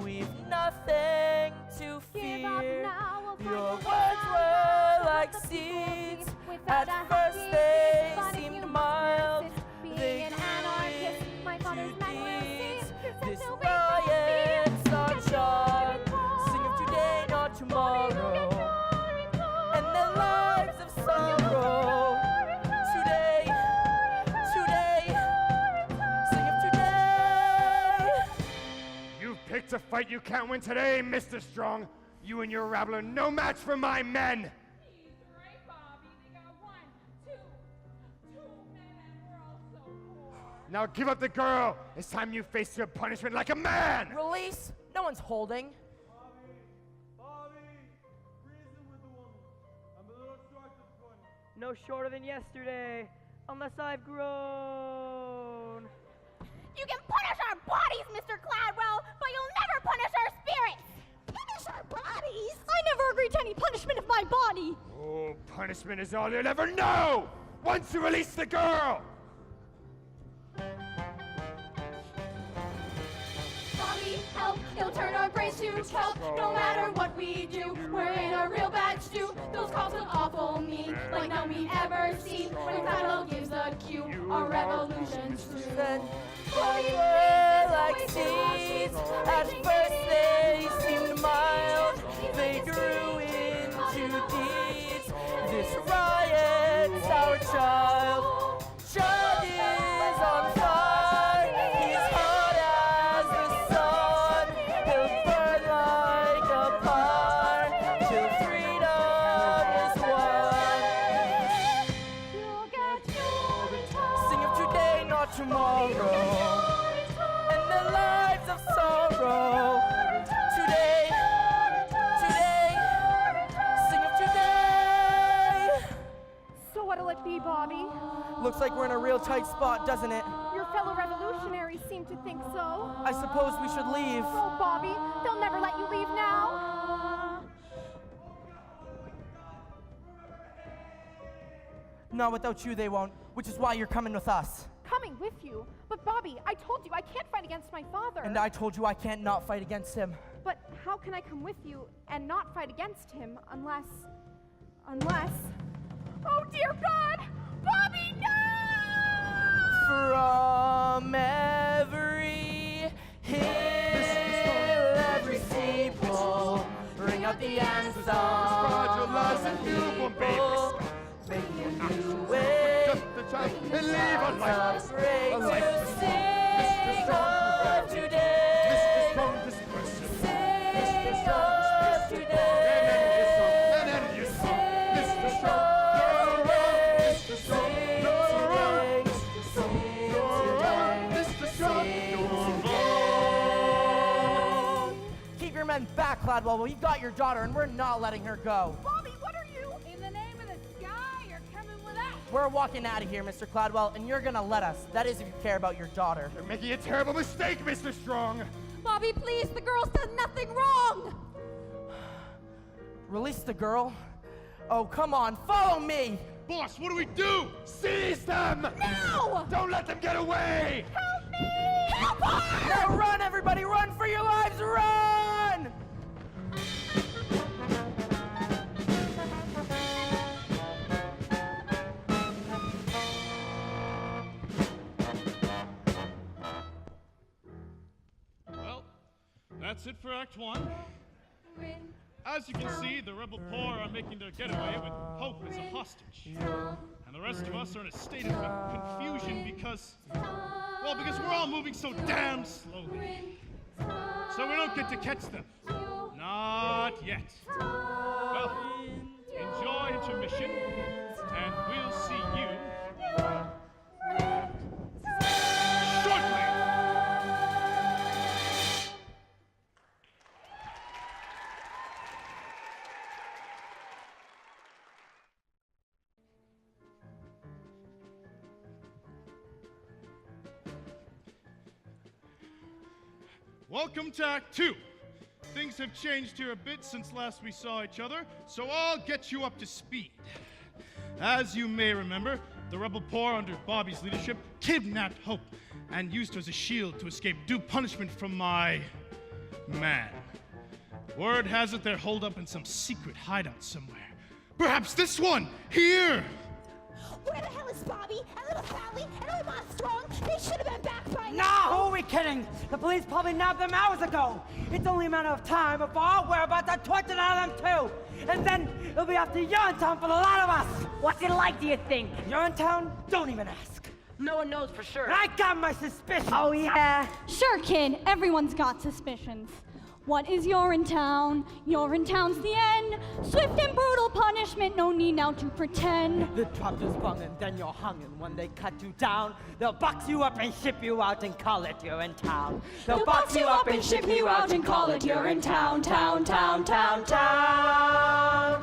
we've nothing to Give up fear. now, we'll find Your a words way were out. like The people seeds. speak without At a first heartbeat. they But if seemed you mild. persist, being They an grew anarchist, my father's into men will see. deeds. You're This such a waste of riot's fear. our Get charge. you involved. Sing of today, not tomorrow. And their lives of sorrow. Today, today, sing of today. You've picked a fight you can't win today, Mr. Strong. You and your rabble are no match for my men. He's right, Bobby. They got one, two men, and we're all so poor. Now give up the girl. It's time you face your punishment like a man. Release? No one's holding. Bobby, reason with the woman. I'm a little short this morning. No shorter than yesterday, unless I've grown. You can punish our bodies, Mr. Cladwell, but you'll never punish our spirits. Punish our bodies? I never agreed to any punishment of my body. Oh, punishment is all you'll ever know. Once you release the girl. Bobby, help, he'll turn our brains to kelp. No matter what we do, we're in a real bad stew. Those calls look awful mean, like none we ever seen. When Cladwell gives the cue, our revolution's through. Then we were like seeds. At first they seemed mild. They grew into deeds. This riot's our child. Child is on fire. He's hot as the sun. He'll burn like a pyre till freedom is won. You'll get Urinetown. Sing of today, not tomorrow. And the lives of sorrow. Today, today, sing of today. So what'll it be, Bobby? Looks like we're in a real tight spot, doesn't it? Your fellow revolutionaries seem to think so. I suppose we should leave. Oh, Bobby, they'll never let you leave now. Not without you, they won't, which is why you're coming with us. coming with you. But Bobby, I told you I can't fight against my father. And I told you I can't not fight against him. But how can I come with you and not fight against him unless... Oh dear God! Bobby, no! From every hill, every steeple, ring out the anthem. Fragilize and newborn babies. Making a new way. Just a child and leave a life. Break A life. to sing of today. Mr. Strong dispersion. Mr. Strong Sing of dispersion. And end your song. today. Mr. Strong. Mr. Strong. You're wrong. Mr. Strong. You're wrong. Keep your men back, Cladwell. We've got your daughter, and we're not letting her go. Bobby, what are you? In the name of the sky, you're coming with us. We're walking out of here, Mr. Cladwell, and you're gonna let us. That is if you care about your daughter. You're making a terrible mistake, Mr. Strong. Bobby, please, the girl's done nothing wrong. Release the girl? Oh, come on, follow me! Boss, what do we do? Seize them! No! Don't let them get away! Help me! Help her! Now run, everybody, run for your lives, run! Well, that's it for Act 1. As you can see, the rebel poor are making their getaway with Hope as a hostage. And the rest of us are in a state of confusion because we're all moving so damn slowly. So we don't get to catch them. Not yet. Well, enjoy intermission, and we'll see you shortly. Welcome to Act 2. Things have changed here a bit since last we saw each other, so I'll get you up to speed. As you may remember, the rebel poor under Bobby's leadership kidnapped Hope and used her as a shield to escape due punishment from my man. Word has it they're holed up in some secret hideout somewhere. Perhaps this one, here! Where the hell is Bobby and little Sally and old Man Strong? They should have been back by now. Nah, who are we kidding? The police probably nabbed them hours ago. It's only a matter of time before our whereabouts are tortured out of them too. And then it'll be up to Urinetown for the lot of us. What's it like, do you think? Urinetown? Don't even ask. No one knows for sure. And I got my suspicions. Oh, yeah. Sure, kid. Everyone's got suspicions. What is Urinetown? Urinetown's the end. Swift and brutal punishment, no need now to pretend. The trap is sprung and then you're hung, and when they cut you down, they'll box you up and ship you out and call it Urinetown. They'll box you up and ship you out and call it Urinetown, town, town, town, town.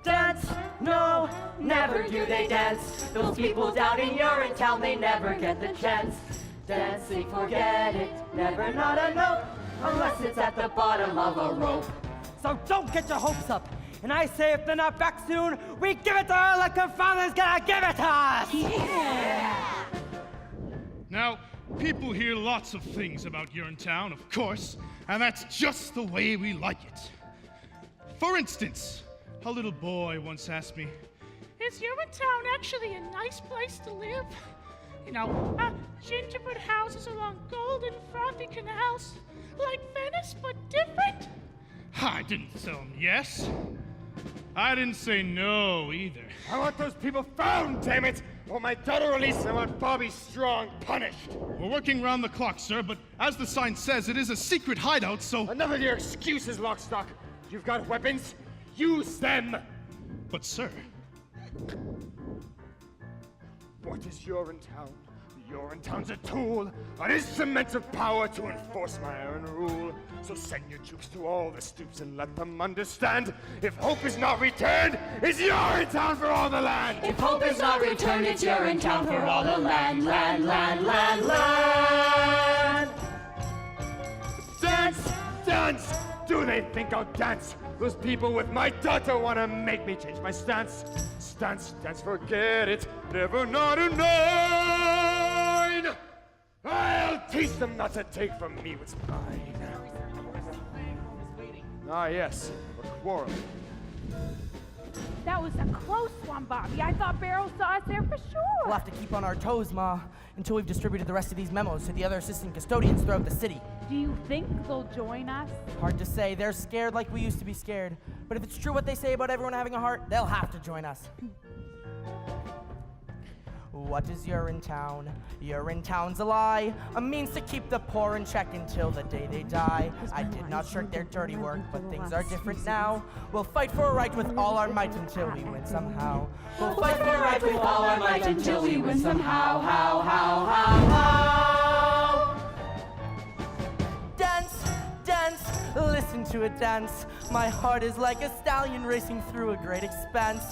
Dance? No, never do they dance. Those people down in Urinetown, they never get the chance. Dancing, forget it, never not a note, unless it's at the bottom of a rope. So don't get your hopes up. And I say if they're not back soon, we give it to her like her father's gonna give it to us! Yeah! Now, people hear lots of things about Urinetown, of course, and that's just the way we like it. For instance, a little boy once asked me, "Is Urinetown actually a nice place to live? You know, gingerbread houses along golden, frothy canals, like Venice, but different?" I didn't tell him yes. I didn't say no either. I want those people found, damn it! I want my daughter released and I want Bobby Strong punished. We're working round the clock, sir, but as the sign says, it is a secret hideout, so... Enough of your excuses, Lockstock. You've got weapons. Use them! But, sir... What is Urinetown? Urinetown's a tool, an instrument of power to enforce my own rule. So send your troops to all the stoops and let them understand. If hope is not returned, it's Urinetown for all the land. If hope is not returned, it's Urinetown for all the land, land, land, land, land. Dance! Dance! Do they think I'll dance? Those people with my daughter want to make me change my stance. Stance, forget it. never not a 9. I'll teach them not to take from me what's mine. Ah, yes, a quarrel. That was a close one, Bobby. I thought Barrel saw us there for sure. We'll have to keep on our toes, Ma, until we've distributed the rest of these memos to the other assistant custodians throughout the city. Do you think they'll join us? Hard to say. They're scared like we used to be scared. But if it's true what they say about everyone having a heart, they'll have to join us. What is Urinetown? Urinetown's a lie, a means to keep the poor in check until the day they die. I did not shirk their dirty work, but things are different now. We'll fight for a right with all our might until we win somehow. We'll fight for a right with all our might until we win somehow. How? Dance, dance, listen to it dance. My heart is like a stallion racing through a great expanse.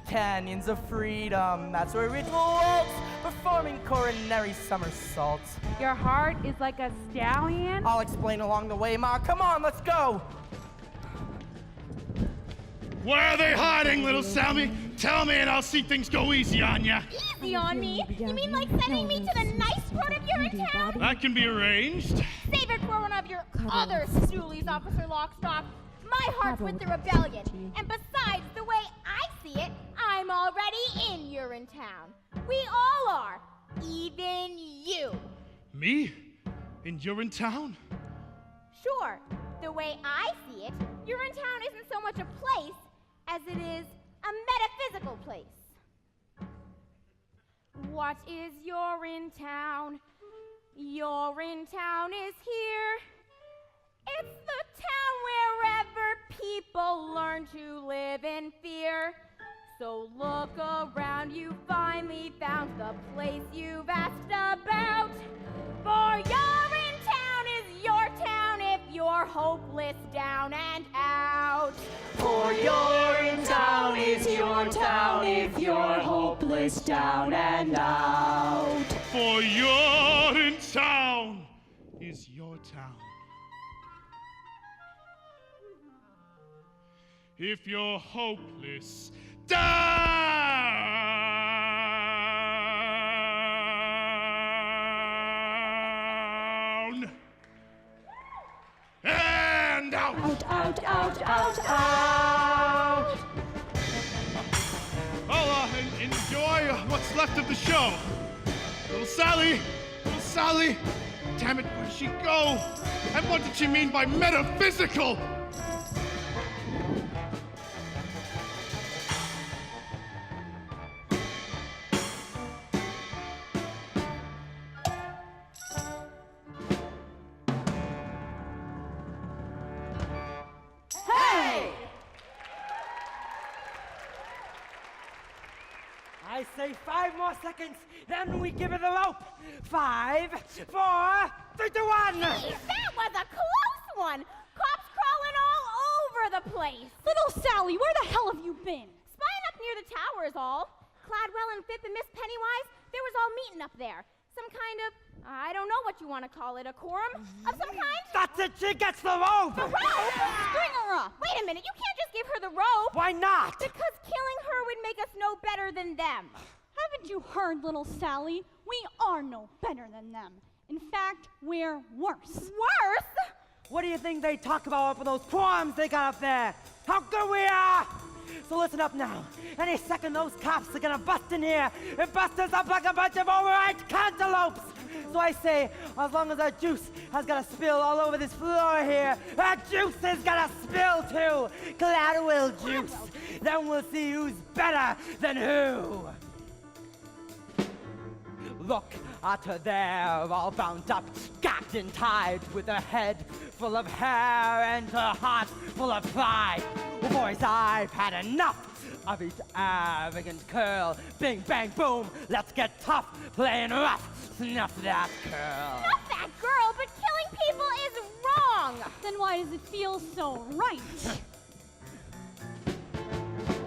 Canyons of freedom, that's where it waltz, performing coronary somersaults. Your heart is like a stallion? I'll explain along the way, Ma. Come on, let's go. Where are they hiding, little Sammy? Tell me and I'll see things go easy on ya. Easy on me? You mean like sending me to the nice part of Urinetown? That can be arranged. Save it for one of your other stoolies, Officer Lockstock. My heart's with the rebellion. And besides, the way I see it, I'm already in Urinetown. We all are. Even you. Me? In Urinetown? Sure. The way I see it, Urinetown isn't so much a place as it is a metaphysical place. What is Urinetown? Urinetown is here. It's the town wherever people learn to live in fear. So look around, you finally found the place you've asked about. For Urinetown is your town if you're hopeless down and out. For Urinetown is your town if you're hopeless down and out. For Urinetown is your town. If you're hopeless, down and out. Out. Well, enjoy what's left of the show. Little Sally, damn it, where'd she go? And what did she mean by metaphysical? I say 5 more seconds, then we give her the rope. 5, 4, 3, 2, 1. Geez, that was a close one. Cops crawling all over the place. Little Sally, where the hell have you been? Spying up near the tower is all. Cladwell and Pip and Miss Pennywise, they was all meeting up there. Some kind of, I don't know what you want to call it, a quorum of some kind? That's it, she gets the rope. The rope? String her up. Wait a minute, you can't just give her the rope. Why not? Because killing her would make us no better than them. Haven't you heard, little Sally? We are no better than them. In fact, we're worse. Worse? What do you think they talk about up in those quorums they got up there? How good we are! So listen up now. Any second those cops are gonna bust in here and bust us up like a bunch of overripe cantaloupes. So I say, as long as our juice has got to spill all over this floor here, our juice has got to spill too. Collateral juice. Then we'll see who's better than who. Look at her there, all bound up, gagged and tied, with her head full of hair and her heart full of pride. Well, boys, I've had enough of each arrogant curl. Bing, bang, boom, let's get tough, playing rough. Snuff that girl. Snuff that girl, but killing people is wrong. Then why does it feel so right?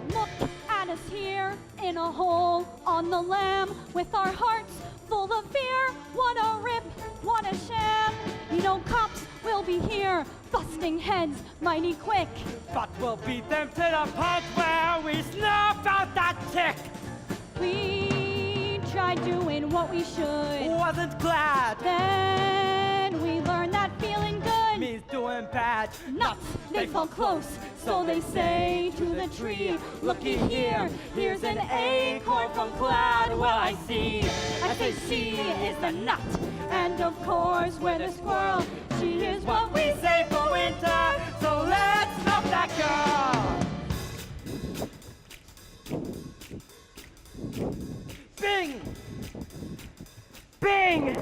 Look at us here in a hole on the lam with our hearts full of fear. What a rip, what a sham. You know cops will be here busting heads mighty quick. But we'll beat them to the punch where we snuff out that chick. We tried doing what we should. Wasn't glad. Then we learned that feeling good Me's doing bad. nuts, they fall close, so they say to the tree, looky here, here's an acorn from cloud. Well, I see, I say she is the nut, and of course we're the squirrel. She is what we say for winter, so let's snuff that girl. Bing! Bing!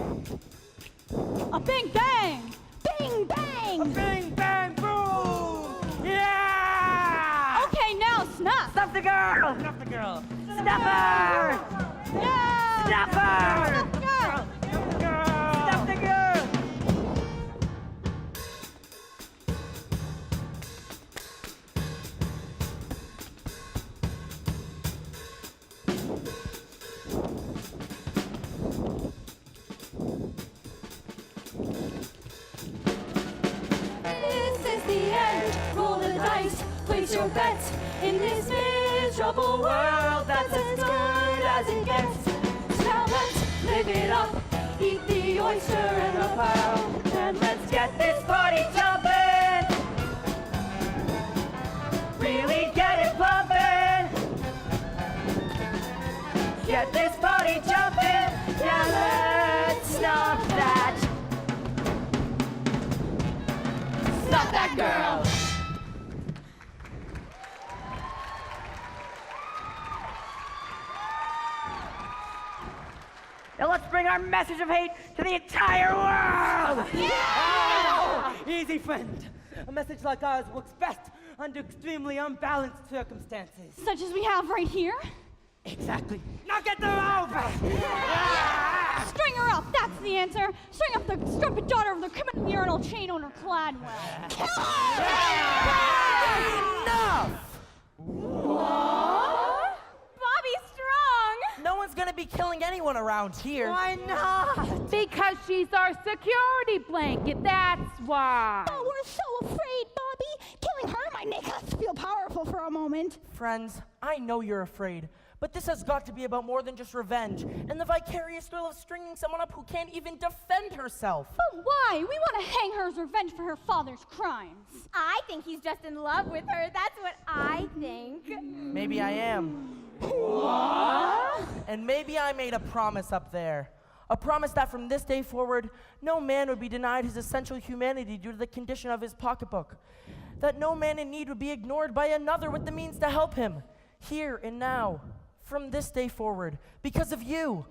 A bing bang! Bing bang! A bing bang boom! Yeah! Okay, now snuff! Snuff the girl! Snuff the girl! Snuff her! Yeah! Snuff her! Snuff the girl! Snuff the girl! Snuff the girl! This is the end. Roll the dice. Place your bets in this miserable world that's as good as it gets. Now let's live it up. Eat the oyster and the pearl. And let's get this party jumping. Really get it pumping! Get this party jumping! Yeah, let's snuff that! Snuff that girl! Now let's bring our message of hate to the entire world! Yeah! Easy, friend. A message like ours works best under extremely unbalanced circumstances. Such as we have right here. Exactly. Now get them over! Yeah! String her up, that's the answer. String up the stupid daughter of the criminal urinal chain owner Cladwell. Kill her! Enough! Bobby's strong. No one's gonna be killing anyone around here. Why not? Because she's our security blanket, that's why. Oh, we're so afraid, Bobby. Killing her might make us feel powerful for a moment. Friends, I know you're afraid, but this has got to be about more than just revenge and the vicarious thrill of stringing someone up who can't even defend herself. But why? We want to hang her as revenge for her father's crimes. I think he's just in love with her. That's what I think. Maybe I am. And maybe I made a promise up there. A promise that from this day forward, no man would be denied his essential humanity due to the condition of his pocketbook. That no man in need would be ignored by another with the means to help him, here and now, from this day forward, because of you,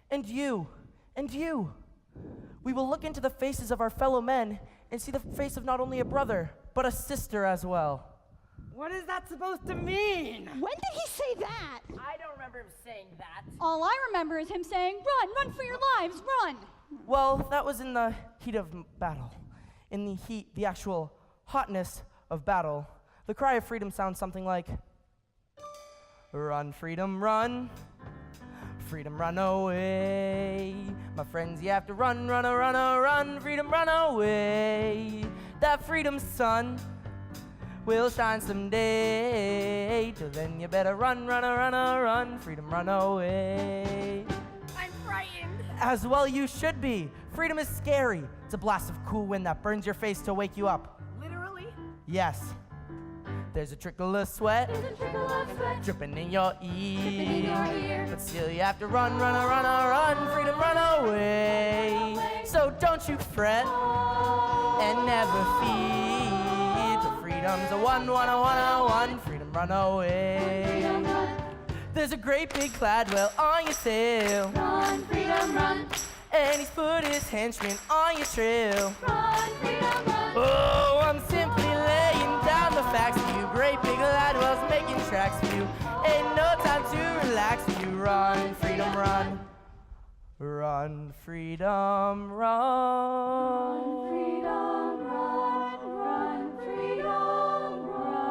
and you, and you. We will look into the faces of our fellow men and see the face of not only a brother, but a sister as well. What is that supposed to mean? When did he say that? I don't remember him saying that. All I remember is him saying, run, run for your lives, run. Well, that was in the heat of battle. In the heat, the actual hotness of battle. The cry of freedom sounds something like, run, freedom, run. Freedom, run away. My friends, you have to run, run, run, run. Freedom, run away. That freedom sun will shine someday. Till then, you better run, run, run, run. Freedom, run away. I'm frightened. As well you should be. Freedom is scary. It's a blast of cool wind that burns your face to wake you up. Literally? Yes. There's a trickle of sweat dripping in your ear. But still you have to run, run, run, run. Freedom, run away. So don't you fret and never fear. The freedom's a one. Freedom, run away. There's a great big Cladwell on your tail. Run, freedom, run. And he's put his henchman on your trail. Run, freedom, run. Oh, I'm simply laying down the facts for you. Great big Cladwell's making tracks for you. Ain't no time to relax for you. Run, freedom, run. Run, freedom, run. Run, freedom, run. Run, freedom, run.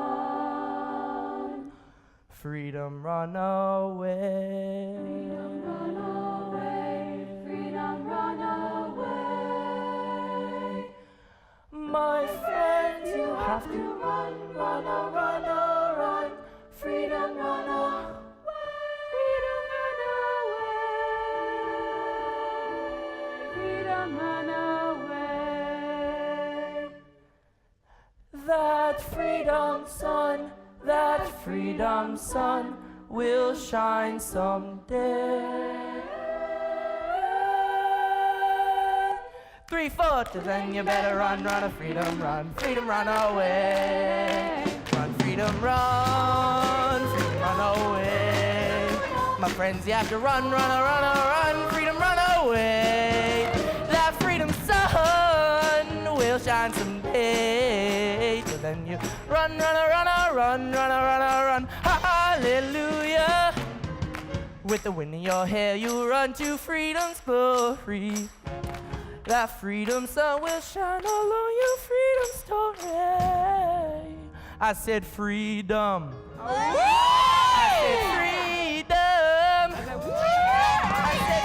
Freedom, run away. Freedom, run away. Freedom, run away. My friend, you have to run, run, run, run. Freedom, run away. Freedom, run away. that freedom sun will shine someday. 3 foot, then you better run, run, freedom, run away. Run, freedom, run away. My friends, you have to run, freedom, run away. That freedom sun will shine someday. So then you run, hallelujah. With the wind in your hair, you run to freedom's glory. That freedom sun will shine all on your freedom story. I said freedom. I said freedom. I said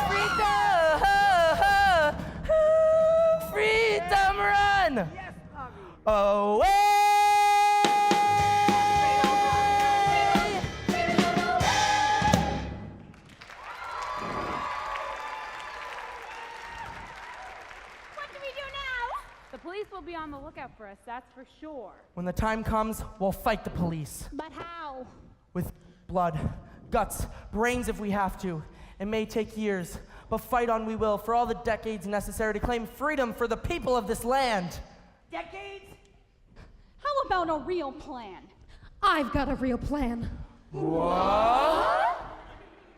freedom. Freedom run away. The police will be on the lookout for us, that's for sure. When the time comes, we'll fight the police. But how? With blood, guts, brains if we have to. It may take years, but fight on we will for all the decades necessary to claim freedom for the people of this land. Decades? How about a real plan? I've got a real plan. What?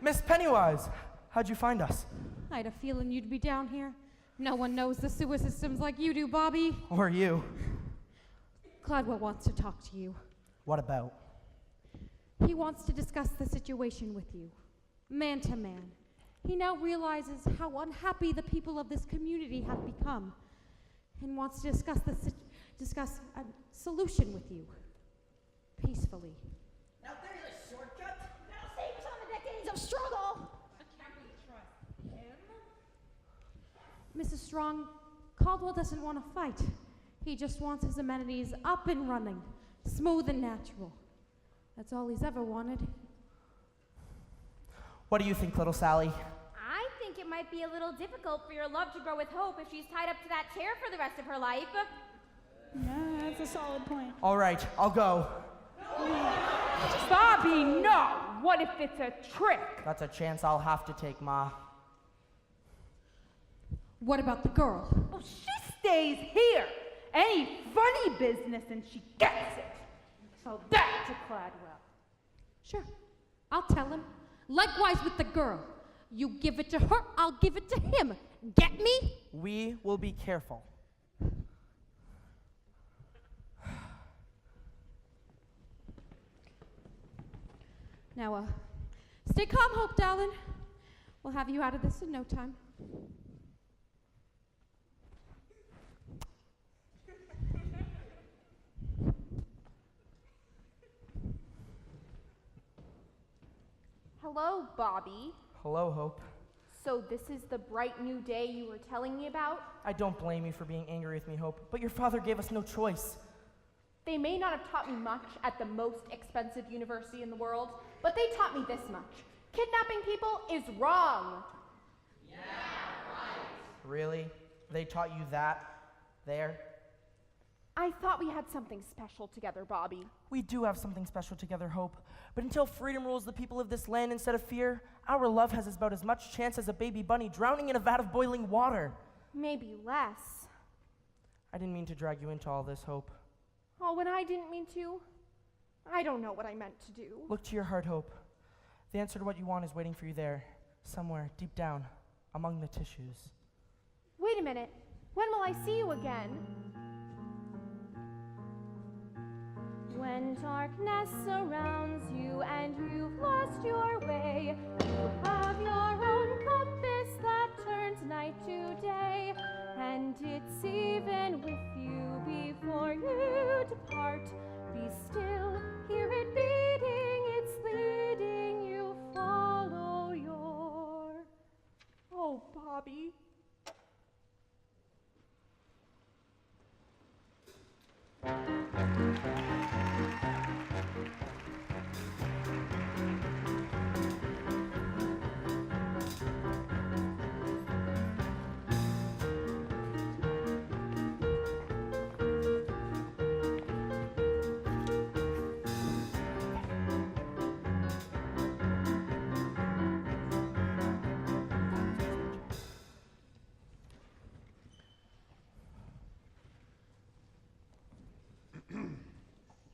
Miss Pennywise, how'd you find us? I had a feeling you'd be down here. No one knows the sewer systems like you do, Bobby. Or you. Cladwell wants to talk to you. What about? He wants to discuss the situation with you, man to man. He now realizes how unhappy the people of this community have become and wants to discuss a solution with you, peacefully. Now there's a shortcut. That'll save us on the decades of struggle. Mrs. Strong, Caldwell doesn't want to fight. He just wants his amenities up and running, smooth and natural. That's all he's ever wanted. What do you think, little Sally? I think it might be a little difficult for your love to grow with hope if she's tied up to that chair for the rest of her life. No, that's a solid point. All right, I'll go. Bobby, no! What if it's a trick? That's a chance I'll have to take, Ma. What about the girl? Oh, she stays here. Any funny business and she gets it. So that's to Cladwell. Sure, I'll tell him. Likewise with the girl. You give it to her, I'll give it to him. Get me? We will be careful. Now, stay calm, Hope, darling. We'll have you out of this in no time. Hello, Bobby. Hello, Hope. So this is the bright new day you were telling me about? I don't blame you for being angry with me, Hope, but your father gave us no choice. They may not have taught me much at the most expensive university in the world, but they taught me this much. Kidnapping people is wrong. Yeah, right. Really? They taught you that? There? I thought we had something special together, Bobby. We do have something special together, Hope. But until freedom rules the people of this land instead of fear, our love has about as much chance as a baby bunny drowning in a vat of boiling water. Maybe less. I didn't mean to drag you into all this, Hope. Oh, when I didn't mean to? I don't know what I meant to do. Look to your heart, Hope. The answer to what you want is waiting for you there, somewhere deep down, among the tissues. Wait a minute. When will I see you again? When darkness surrounds you and you've lost your way, you have your own compass that turns night to day, and it's even with you before you depart. Be still, hear it beating, it's leading you, follow your... Oh, Bobby.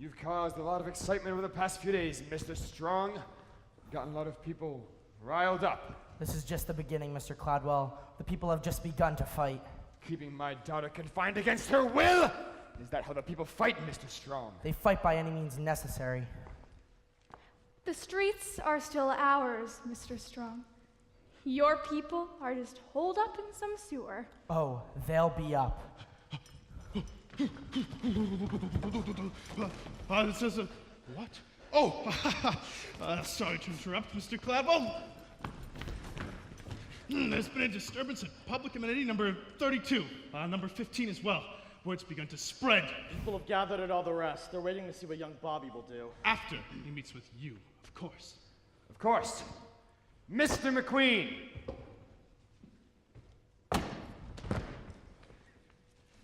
You've caused a lot of excitement over the past few days, Mr. Strong. Gotten a lot of people riled up. This is just the beginning, Mr. Cladwell. The people have just begun to fight. Keeping my daughter confined against her will? Is that how the people fight, Mr. Strong? They fight by any means necessary. The streets are still ours, Mr. Strong. Your people are just holed up in some sewer. Oh, they'll be up. This is a... What? Oh, sorry to interrupt, Mr. Cladwell. There's been a disturbance at public amenity number 32, number 15 as well. Word's begun to spread. People have gathered at all the rest. They're waiting to see what young Bobby will do. After he meets with you, of course. Of course. Mr. McQueen!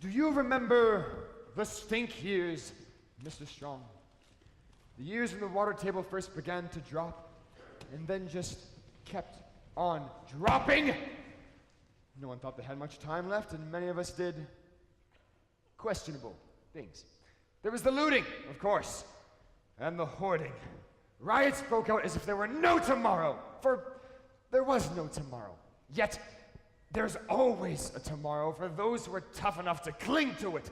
Do you remember the stink years, Mr. Strong? The years when the water table first began to drop, and then just kept on dropping? No one thought they had much time left, and many of us did questionable things. There was the looting, of course, and the hoarding. Riots broke out as if there were no tomorrow, for there was no tomorrow. Yet, there's always a tomorrow for those who are tough enough to cling to it.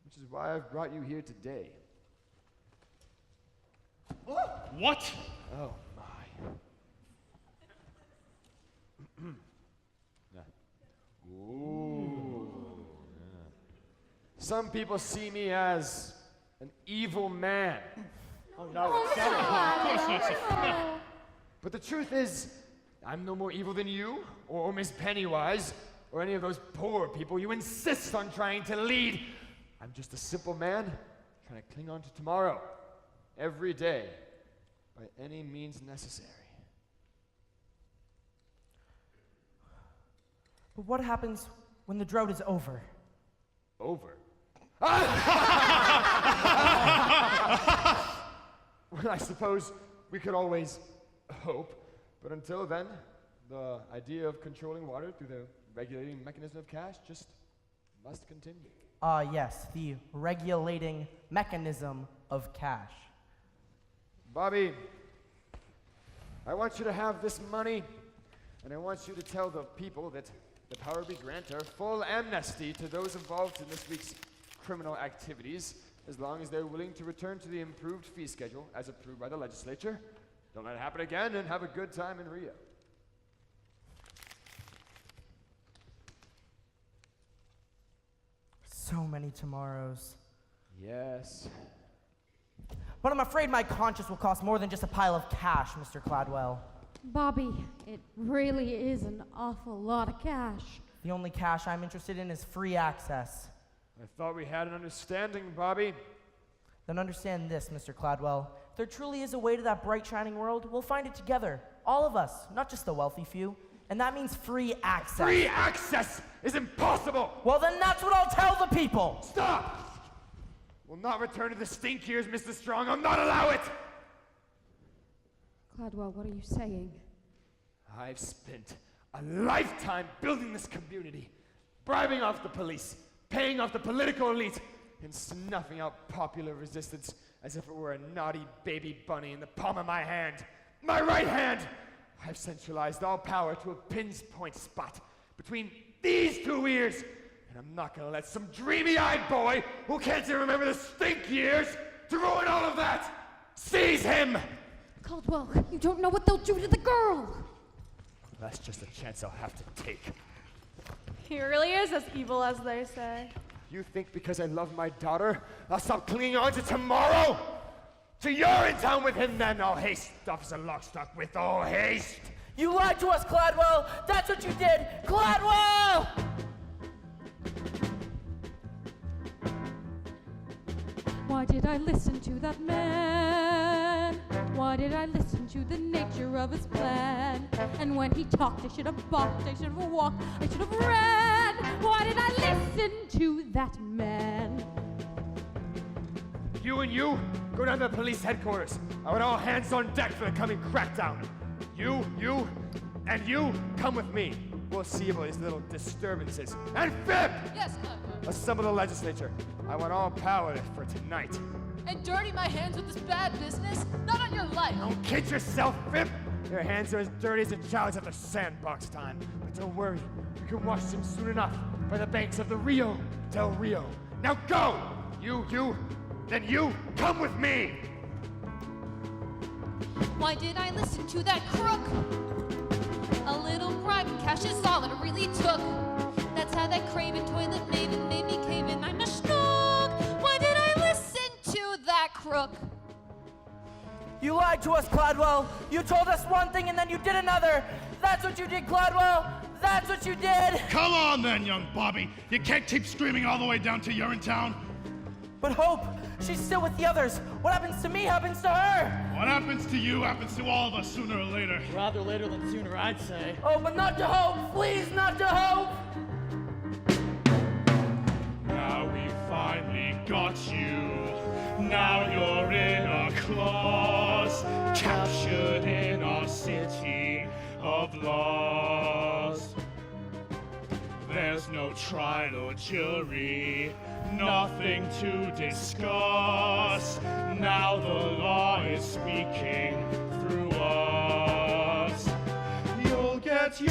Which is why I've brought you here today. What? Oh, my. Ooh. Yeah. Some people see me as an evil man. Oh, no. Of course not, sir. But the truth is, I'm no more evil than you, or Miss Pennywise, or any of those poor people you insist on trying to lead. I'm just a simple man trying to cling on to tomorrow, every day, by any means necessary. But what happens when the drought is over? Over? Well, I suppose we could always hope, but until then, the idea of controlling water through the regulating mechanism of cash just must continue. Yes, the regulating mechanism of cash. Bobby, I want you to have this money, and I want you to tell the people that the power be granted full amnesty to those involved in this week's criminal activities, as long as they're willing to return to the improved fee schedule as approved by the legislature. Don't let it happen again, and have a good time in Rio. So many tomorrows. Yes. But I'm afraid my conscience will cost more than just a pile of cash, Mr. Cladwell. Bobby, it really is an awful lot of cash. The only cash I'm interested in is free access. I thought we had an understanding, Bobby. Then understand this, Mr. Cladwell. If there truly is a way to that bright, shining world, we'll find it together. All of us, not just the wealthy few. And that means free access. Free access is impossible! Well, then that's what I'll tell the people! Stop! We'll not return to the stink years, Mr. Strong. I'll not allow it! Cladwell, what are you saying? I've spent a lifetime building this community, bribing off the police, paying off the political elite, and snuffing out popular resistance as if it were a naughty baby bunny in the palm of my hand. My right hand! I've centralized all power to a pin's point spot between these two ears, and I'm not gonna let some dreamy-eyed boy who can't even remember the stink years to ruin all of that! Seize him! Caldwell, you don't know what they'll do to the girl! That's just a chance I'll have to take. He really is as evil as they say. You think because I love my daughter, I'll stop clinging on to tomorrow? So you're in town with him then, all haste. Officer Lockstock with all haste. You lied to us, Cladwell! That's what you did! Cladwell! Why did I listen to that man? Why did I listen to the nature of his plan? And when he talked, I should have balked, I should have walked, I should have ran. Why did I listen to that man? You and you, go down to the police headquarters. I want all hands on deck for the coming crackdown. You, and you, come with me. We'll see about these little disturbances. And Fib! Yes, Cladwell. Assemble the legislature. I want all power for tonight. and dirty my hands with this bad business? Not on your life. Don't kid yourself, Vip! Your hands are as dirty as a child's at the sandbox time. But don't worry, you can wash them soon enough by the banks of the Rio del Rio. Now go! Then you, come with me! Why did I listen to that crook? A little bribe and cash is all it really took. That's how that craven toilet maven made me cave in. I'm a schnook. Why did I listen to that crook? You lied to us, Cladwell. You told us one thing and then you did another. That's what you did, Cladwell. That's what you did. Come on then, young Bobby. You can't keep screaming all the way down to Urinetown. But Hope, she's still with the others. What happens to me happens to her. What happens to you happens to all of us sooner or later. Rather later than sooner, I'd say. Oh, but not to Hope. Please, not to Hope. Now we finally got you. Now you're in our claws, captured in our city of laws. There's no trial or jury, nothing to discuss. Now the law is speaking through us. You'll get your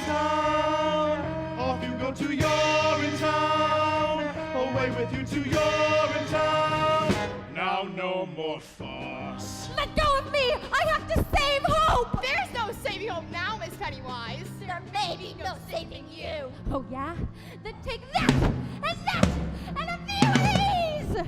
town, off you go to your town, away with you to your town. Now no more fuss. Let go of me! I have to save Hope! There's no saving Hope now, Miss Pennywise. There may be no saving you. Oh, yeah? Then take that! And that! And a few of these!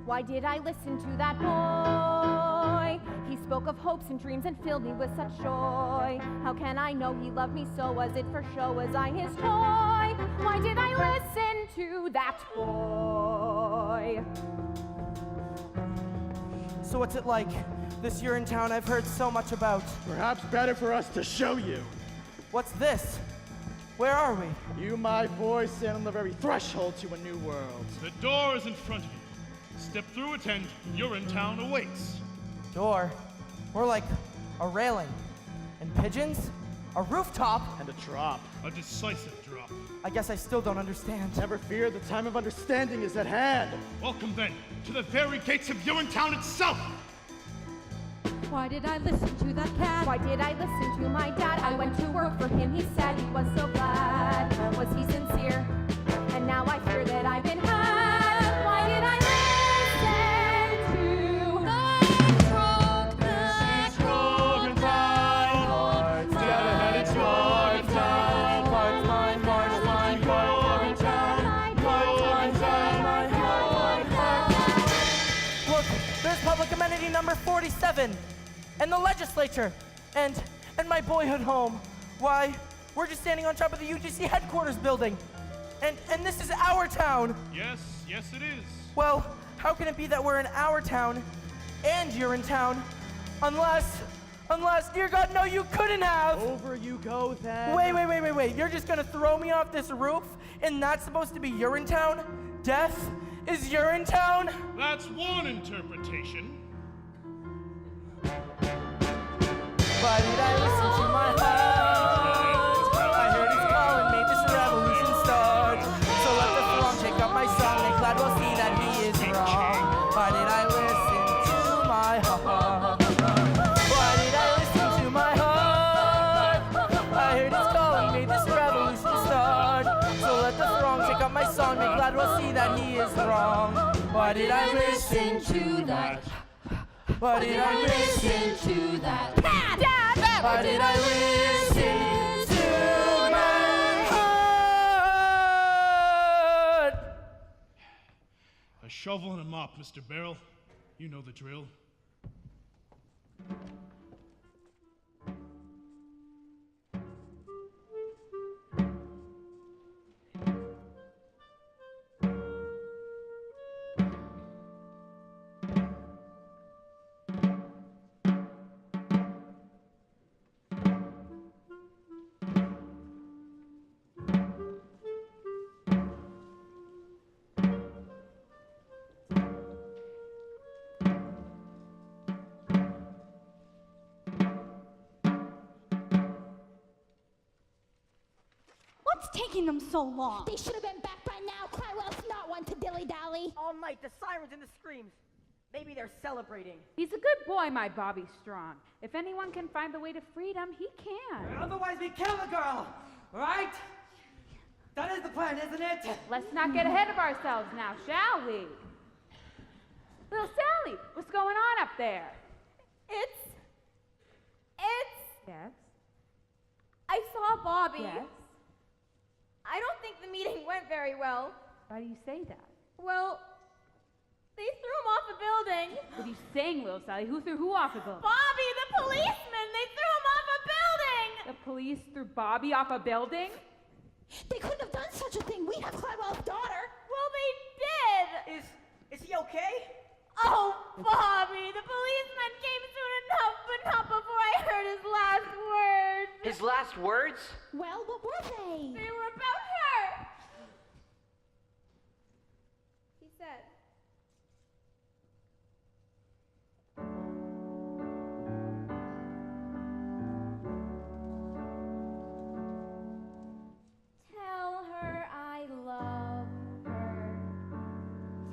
Why did I listen to that boy? He spoke of hopes and dreams and filled me with such joy. How can I know he loved me so? Was it for show? Was I his toy? Why did I listen to that boy? So what's it like, this Urinetown I've heard so much about? Perhaps better for us to show you. What's this? Where are we? You, my boy, stand on the very threshold to a new world. The door is in front of you. Step through it and Urinetown awaits. Door? More like a railing. And pigeons? A rooftop? And a drop. A decisive drop. I guess I still don't understand. Never fear, the time of understanding is at hand. Welcome then to the very gates of Urinetown itself. Why did I listen to that cat? Why did I listen to my dad? I went to work for him. He said he was so glad. Was he sincere? And now I fear that I've been had. Why did I listen to the crook? This is Urinetown. Together head it's Urinetown. Heart's mine, heart's mine, Look, there's public amenity number 47. And the legislature. And my boyhood home. Why, we're just standing on top of the UGC headquarters building. And this is our town. Yes, it is. Well, how can it be that we're in our town and you're in town? Unless, dear God, no, you couldn't have. Over you go then. Wait. You're just gonna throw me off this roof and that's supposed to be Urinetown? Death is Urinetown? That's one interpretation. Why did I listen to my heart? I heard it's calling me, this revolution start. So let the throng take up my song, and glad we'll see that he is wrong. Why did I listen to my heart? Why did I listen to my heart? I heard it's calling me, this revolution start. So let the throng take up my song, and glad we'll see that he is wrong. Why did I listen to that? Why did I listen to that? Dad! Why did I listen to my heart? A shovel and a mop, Mr. Barrel. You know the drill. What's taking them so long? They should have been back by now. Clydwell's not one to dilly-dally. All night, the sirens and the screams. Maybe they're celebrating. He's a good boy, my Bobby Strong. If anyone can find the way to freedom, he can. Otherwise, we kill the girl, right? That is the plan, isn't it? Let's not get ahead of ourselves now, shall we? Little Sally, what's going on up there? It's. Yes? I saw Bobby. Yes? I don't think the meeting went very well. Why do you say that? Well, they threw him off a building. What are you saying, little Sally? Who threw who off a building? Bobby, the policeman! They threw him off a building! The police threw Bobby off a building? They couldn't have done such a thing. We have Clydwell's daughter. Well, they did! Is he okay? Oh, Bobby, the policeman came soon enough, but not before I heard his last words. His last words? Well, what were they? They were about her. He said, tell her I love her.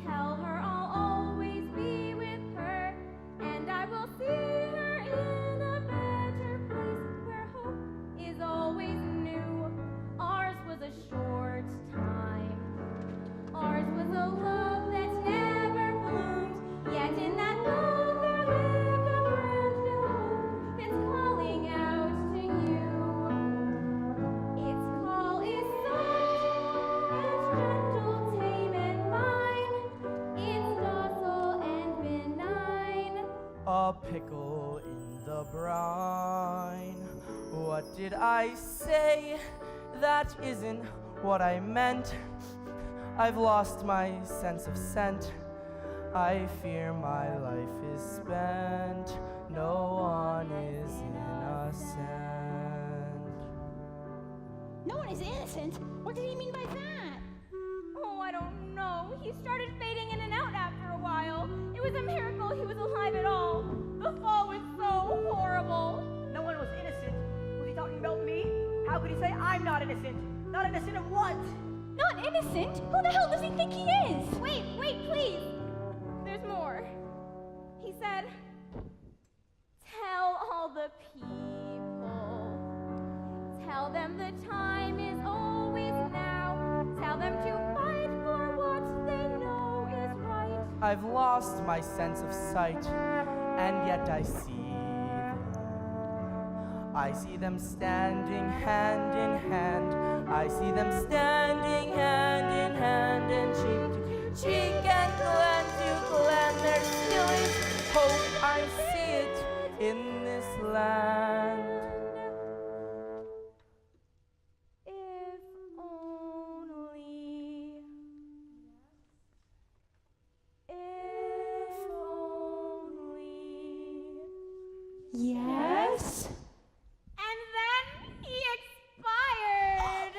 Tell her I'll always be with her, and I will see her in a better place where hope is always new. Ours was a short time. Ours was a love that never bloomed. Yet in that love there lived a brand new hope. It's calling out to you. Its call is soft and gentle, tame and fine. It's docile and benign. A pickle in the brine. What did I say? That isn't what I meant. I've lost my sense of scent. I fear my life is spent. No one is innocent. No one is innocent? What did he mean by that? Oh, I don't know. He started fading in and out after a while. It was a miracle he was alive at all. The fall was so horrible. No one was innocent. Was he talking about me? How could he say I'm not innocent? Not innocent of what? Not innocent? Who the hell does he think he is? Wait, please. There's more. He said, tell all the people. Tell them the time is always now. Tell them to fight for what they know is right. I've lost my sense of sight, and yet I see them. I see them standing hand in hand. I see them standing hand in hand, and cheek to cheek and glen to glen. There still is hope. I see it in this land. If only. If only. Yes? And then he expired.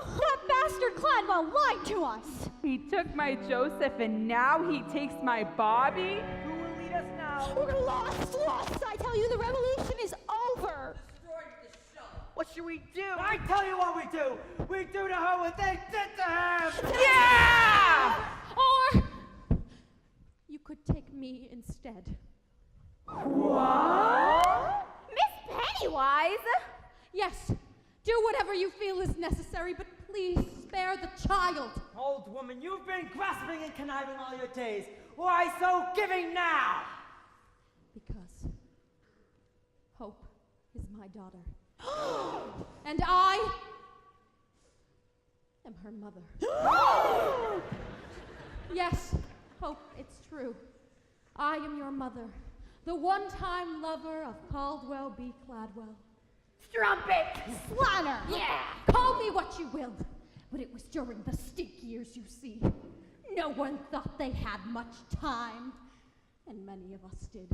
That bastard Clydwell lied to us. He took my Joseph and now he takes my Bobby? Who will lead us now? We're lost. I tell you, the revolution is over. What should we do? I tell you what we do. We do to her what they did to him. Yeah! Or you could take me instead. What? Miss Pennywise? Yes, do whatever you feel is necessary, but please spare the child. Old woman, you've been grasping and conniving all your days. Why so giving now? Because Hope is my daughter. And I am her mother. Yes, Hope, it's true. I am your mother, the one-time lover of Caldwell B. Cladwell. Strumpet! Slanner! Yeah! Call me what you will, but it was during the stink years, you see. No one thought they had much time, and many of us did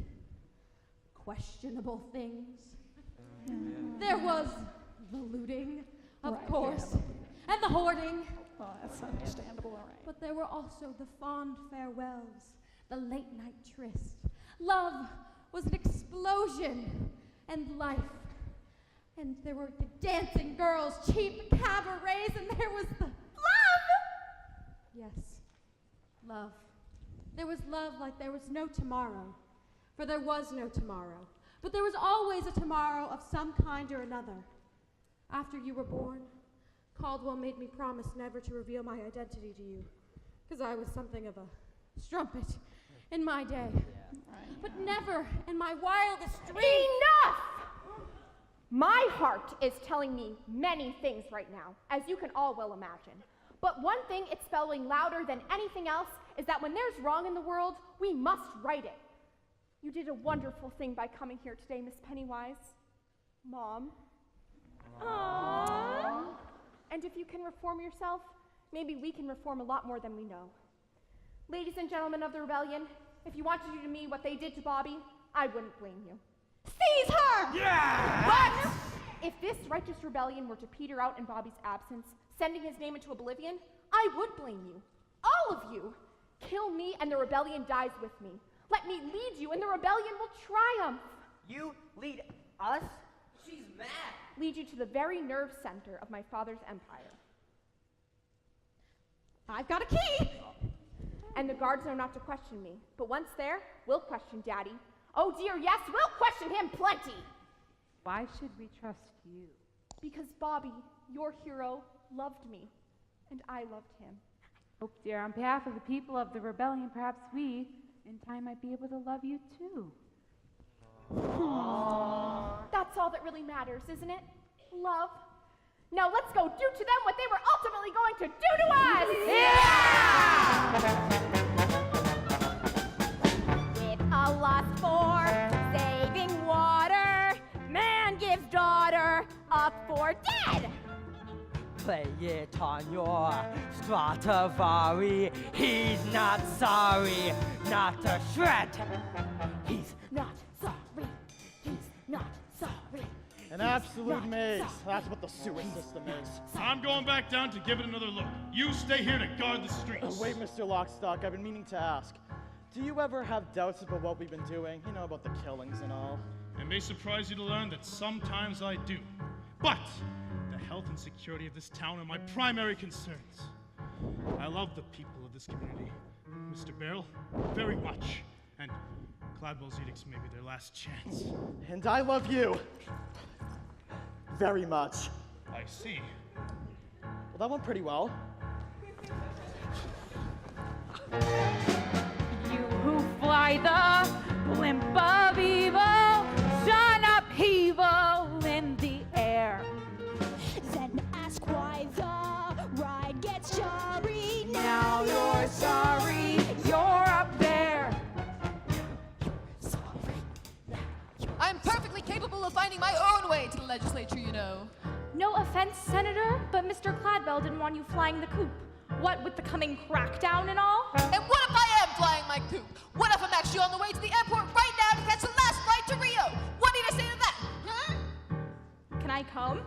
questionable things. There was the looting, of course, and the hoarding. Oh, that's understandable, all right. But there were also the fond farewells, the late-night tryst. Love was an explosion, and life And there were the dancing girls, cheap cabarets, and there was the love! Yes, love. There was love like there was no tomorrow, for there was no tomorrow. But there was always a tomorrow of some kind or another. After you were born, Caldwell made me promise never to reveal my identity to you, because I was something of a strumpet in my day. But never in my wildest dreams. Enough! My heart is telling me many things right now, as you can all well imagine. But one thing it's spelling louder than anything else is that when there's wrong in the world, we must right it. You did a wonderful thing by coming here today, Miss Pennywise. Mom. Aww. And if you can reform yourself, maybe we can reform a lot more than we know. Ladies and gentlemen of the rebellion, if you want to do to me what they did to Bobby, I wouldn't blame you. Seize her! Yeah! But if this righteous rebellion were to peter out in Bobby's absence, sending his name into oblivion, I would blame you. All of you. Kill me and the rebellion dies with me. Let me lead you and the rebellion will triumph. You lead us? She's mad. Lead you to the very nerve center of my father's empire. I've got a key! And the guards know not to question me. But once there, we'll question Daddy. Oh dear, yes, we'll question him plenty. Why should we trust you? Because Bobby, your hero, loved me. And I loved him. Oh dear, on behalf of the people of the rebellion, perhaps we, in time, might be able to love you too. That's all that really matters, isn't it? Love. Now let's go do to them what they were ultimately going to do to us! Yeah! With a lust for saving water, man gives daughter up for dead. Play it on your Stradivari. He's not sorry, not a shred. He's not sorry. He's not sorry. An absolute maze. That's what the sewer system is. I'm going back down to give it another look. You stay here to guard the streets. Wait, Mr. Lockstock, I've been meaning to ask. Do you ever have doubts about what we've been doing? You know, about the killings and all. It may surprise you to learn that sometimes I do. But the health and security of this town are my primary concerns. I love the people of this community, Mr. Barrel, very much. And Cladwell's edicts may be their last chance. And I love you. Very much. I see. Well, that went pretty well. You who fly the blimp of evil, shine upheaval in the air. Then ask why the ride gets jarry. Now you're sorry, you're up there. I'm perfectly capable of finding my own way to the legislature, you know. No offense, Senator, but Mr. Cladwell didn't want you flying the coop. What with the coming crackdown and all? And what if I am flying my coop? What if I'm actually on the way to the airport right now to catch the last flight to Rio? What do you say to that? Huh? Can I come?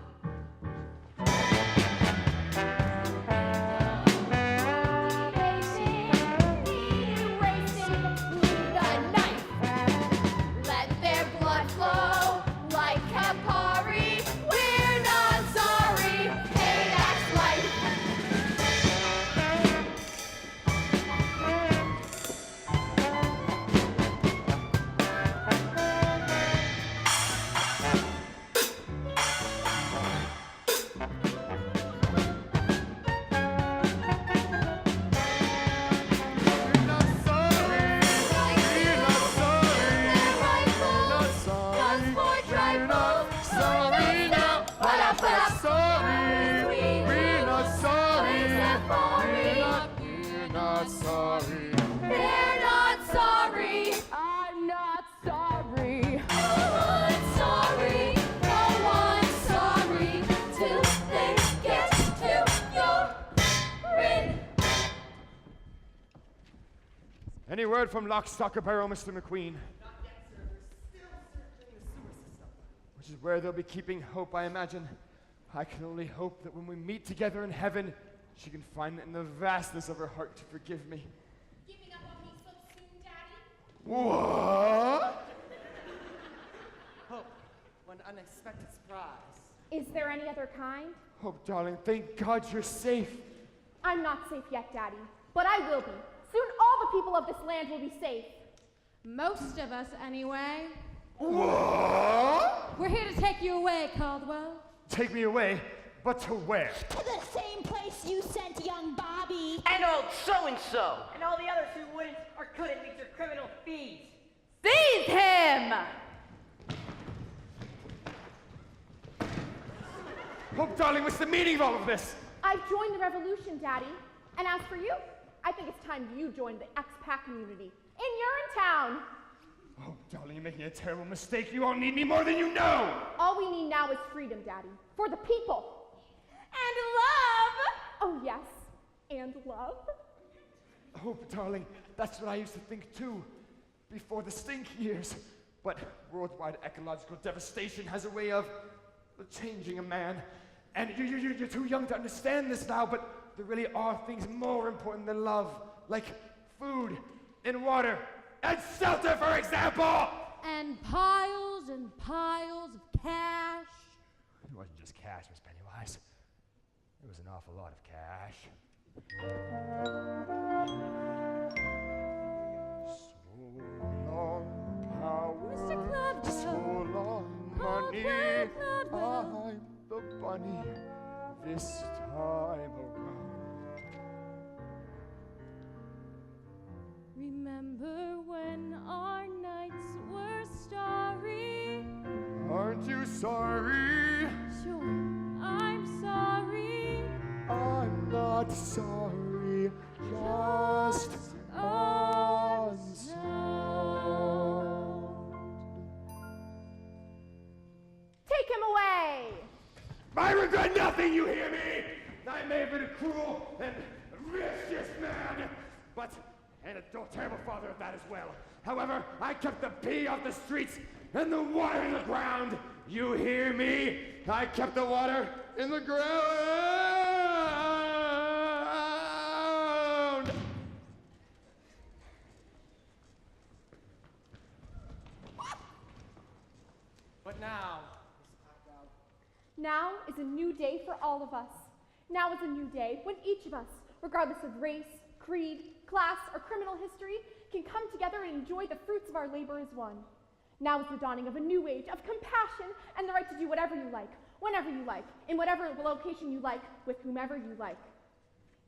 Any word from Lockstock or Barrel, Mr. McQueen? Not yet, sir. We're still searching the sewer system. Which is where they'll be keeping Hope, I imagine. I can only hope that when we meet together in heaven, she can find it in the vastness of her heart to forgive me. Giving up on me so soon, Daddy? What? Hope, an unexpected surprise. Is there any other kind? Oh, darling, thank God you're safe. I'm not safe yet, Daddy, but I will be. Soon all the people of this land will be safe. Most of us, anyway. What? We're here to take you away, Caldwell. Take me away, but to where? To the same place you sent young Bobby. And old so-and-so. And all the others who wouldn't or couldn't meet your criminal fees. Seize him! Oh, darling, what's the meaning of all of this? I've joined the revolution, Daddy. And as for you, I think it's time you joined the expat community in Urinetown. Oh, darling, you're making a terrible mistake. You all need me more than you know. All we need now is freedom, Daddy, for the people. And love! Oh, yes, and love. Oh, darling, that's what I used to think too, before the stink years. But worldwide ecological devastation has a way of changing a man. And you're too young to understand this now, but there really are things more important than love, like food and water and shelter, for example! And piles of cash. It wasn't just cash, Miss Pennywise. It was an awful lot of cash. So long, power. Mr. Cladwell. So long, money. Cladwell. I'm the bunny this time around. Remember when our nights were starry? Aren't you sorry? Sure, I'm sorry. I'm not sorry, just unsound. Take him away! I regret nothing, you hear me? I may have been a cruel and vicious man, but and a terrible father at that as well. However, I kept the pee off the streets and the water in the ground. You hear me? I kept the water in the ground. But now, Now is a new day for all of us. Now is a new day when each of us, regardless of race, creed, class, or criminal history, can come together and enjoy the fruits of our labor as one. Now is the dawning of a new age of compassion and the right to do whatever you like, whenever you like, in whatever location you like, with whomever you like.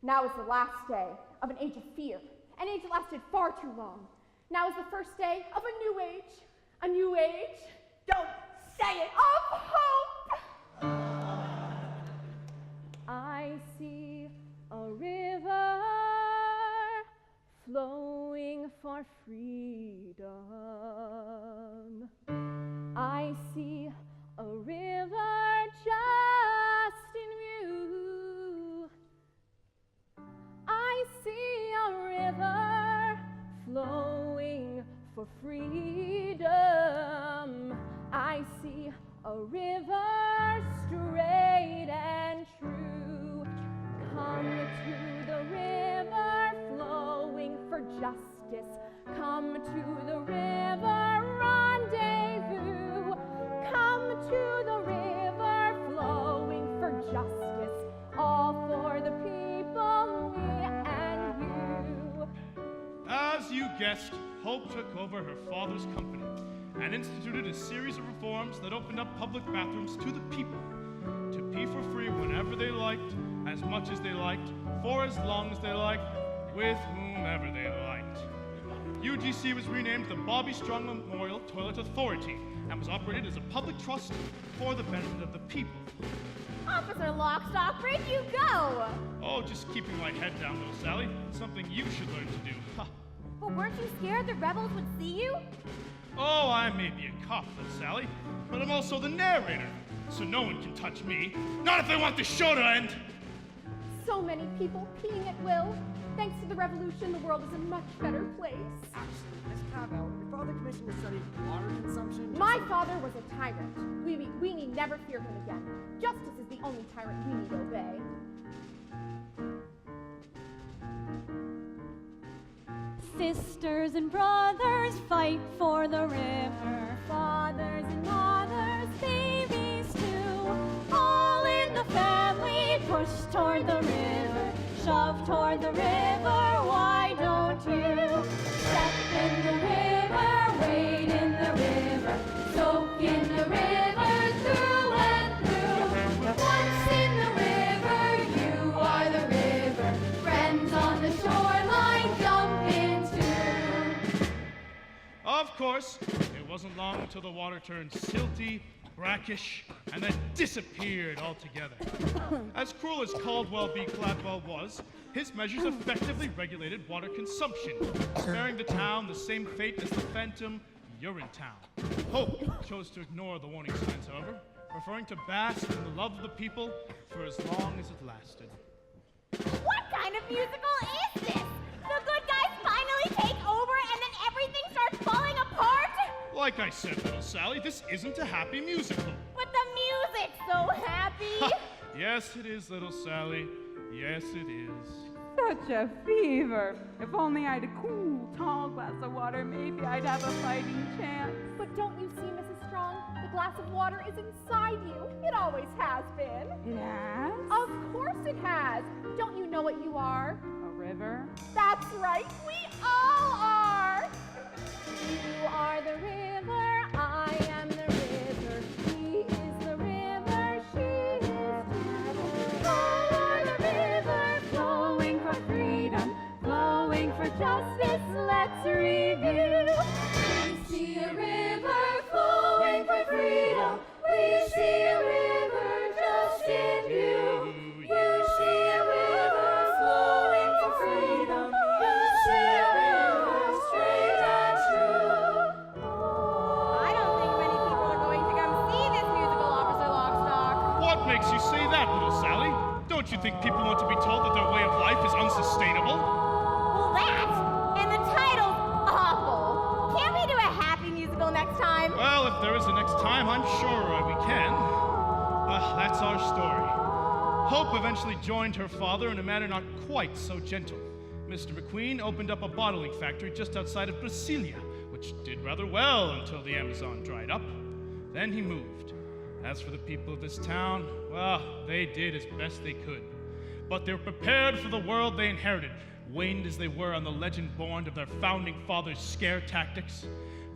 Now is the last day of an age of fear, an age that lasted far too long. Now is the first day of a new age, Don't say it! of hope! I see a river flowing for freedom. I see a river just in view. I see a river flowing for freedom. I see a river straight and true. Come to the river flowing for justice. Come to the river rendezvous. Come to the river flowing for justice. All for the people, me and you. As you guessed, Hope took over her father's company and instituted a series of reforms that opened up public bathrooms to the people to pee for free whenever they liked, as much as they liked, for as long as they liked, with whomever they liked. UGC was renamed the Bobby Strong Memorial Toilet Authority and was operated as a public trust for the benefit of the people. Officer Lockstock, where'd you go? Oh, just keeping my head down, little Sally. Something you should learn to do. Ha. But weren't you scared the rebels would see you? Oh, I may be a cop, little Sally, but I'm also the narrator, so no one can touch me. Not if they want the show to end. So many people peeing at will. Thanks to the revolution, the world is a much better place. actually, Miss Cabo, your father commissioned a study of water consumption. My father was a tyrant. We need never fear him again. Justice is the only tyrant we need obey. Sisters and brothers fight for the river. Fathers and mothers babies too. All in the family, push toward the river, shove toward the river, why don't you? Step in the river, wade in the river, soak in the river, through and through. Once in the river, you are the river, friends on the shoreline, jump into. Of course, it wasn't long until the water turned silty, brackish, and then disappeared altogether. As cruel as Caldwell B. Cladwell was, his measures effectively regulated water consumption, sparing the town the same fate as the phantom Urinetown. Hope chose to ignore the warning signs, however, preferring to bask in the love of the people for as long as it lasted. What kind of musical is this? The good guys finally take over and then everything starts falling apart? Like I said, little Sally, this isn't a happy musical. But the music's so happy. Yes, it is, little Sally. Yes, it is. Such a fever. If only I had a cool, tall glass of water, maybe I'd have a fighting chance. But don't you see, Mrs. Strong? The glass of water is inside you. It always has been. It has? Of course it has. Don't you know what you are? A river? That's right. We all are. You are the river. I am the river. He is the river. She is too. All are the river, flowing for freedom, flowing for justice. Let's review. We see a river flowing for freedom. We see a river just in view. You see a river flowing for freedom. You see a river straight and true. I don't think many people are going to come see this musical, Officer Lockstock. What makes you say that, little Sally? Don't you think people want to be told that their way of life is unsustainable? Well, that and the title's awful. Can't we do a happy musical next time? Well, if there is a next time, I'm sure we can. That's our story. Hope eventually joined her father in a manner not quite so gentle. Mr. McQueen opened up a bottling factory just outside of Brasilia, which did rather well until the Amazon dried up. Then he moved. As for the people of this town, well, they did as best they could. But they were prepared for the world they inherited, waned as they were on the legend born of their founding fathers' scare tactics.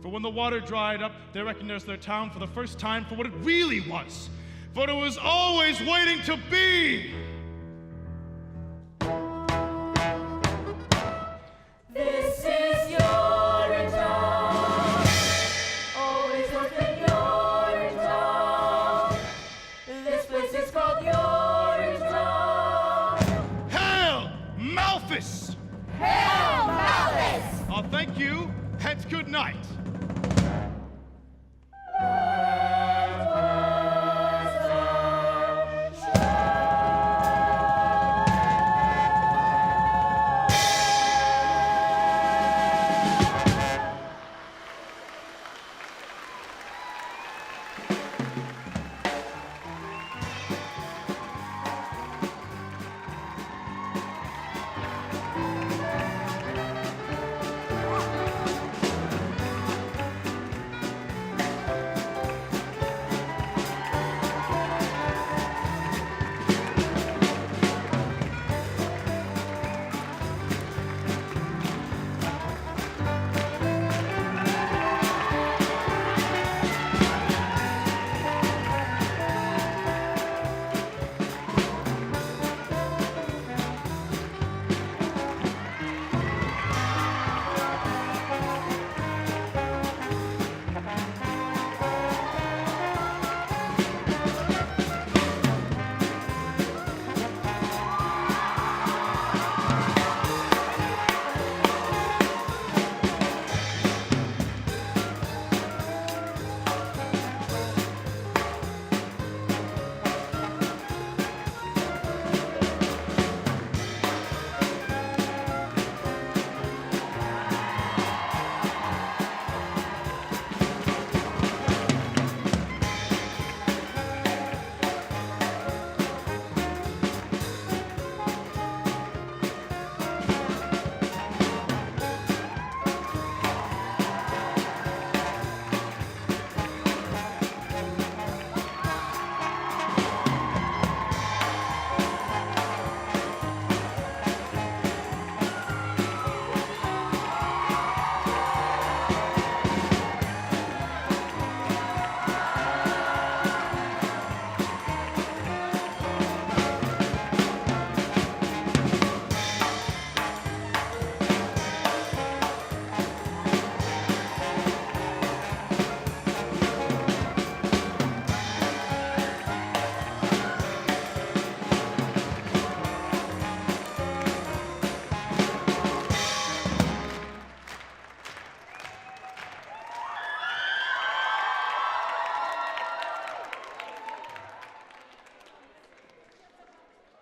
For when the water dried up, they recognized their town for the first time for what it really was. For it was always waiting to be. This is Urinetown. Always has been Urinetown. This place is called Urinetown. Hail, Malthus! Hail, Malthus! Thank you, and good night.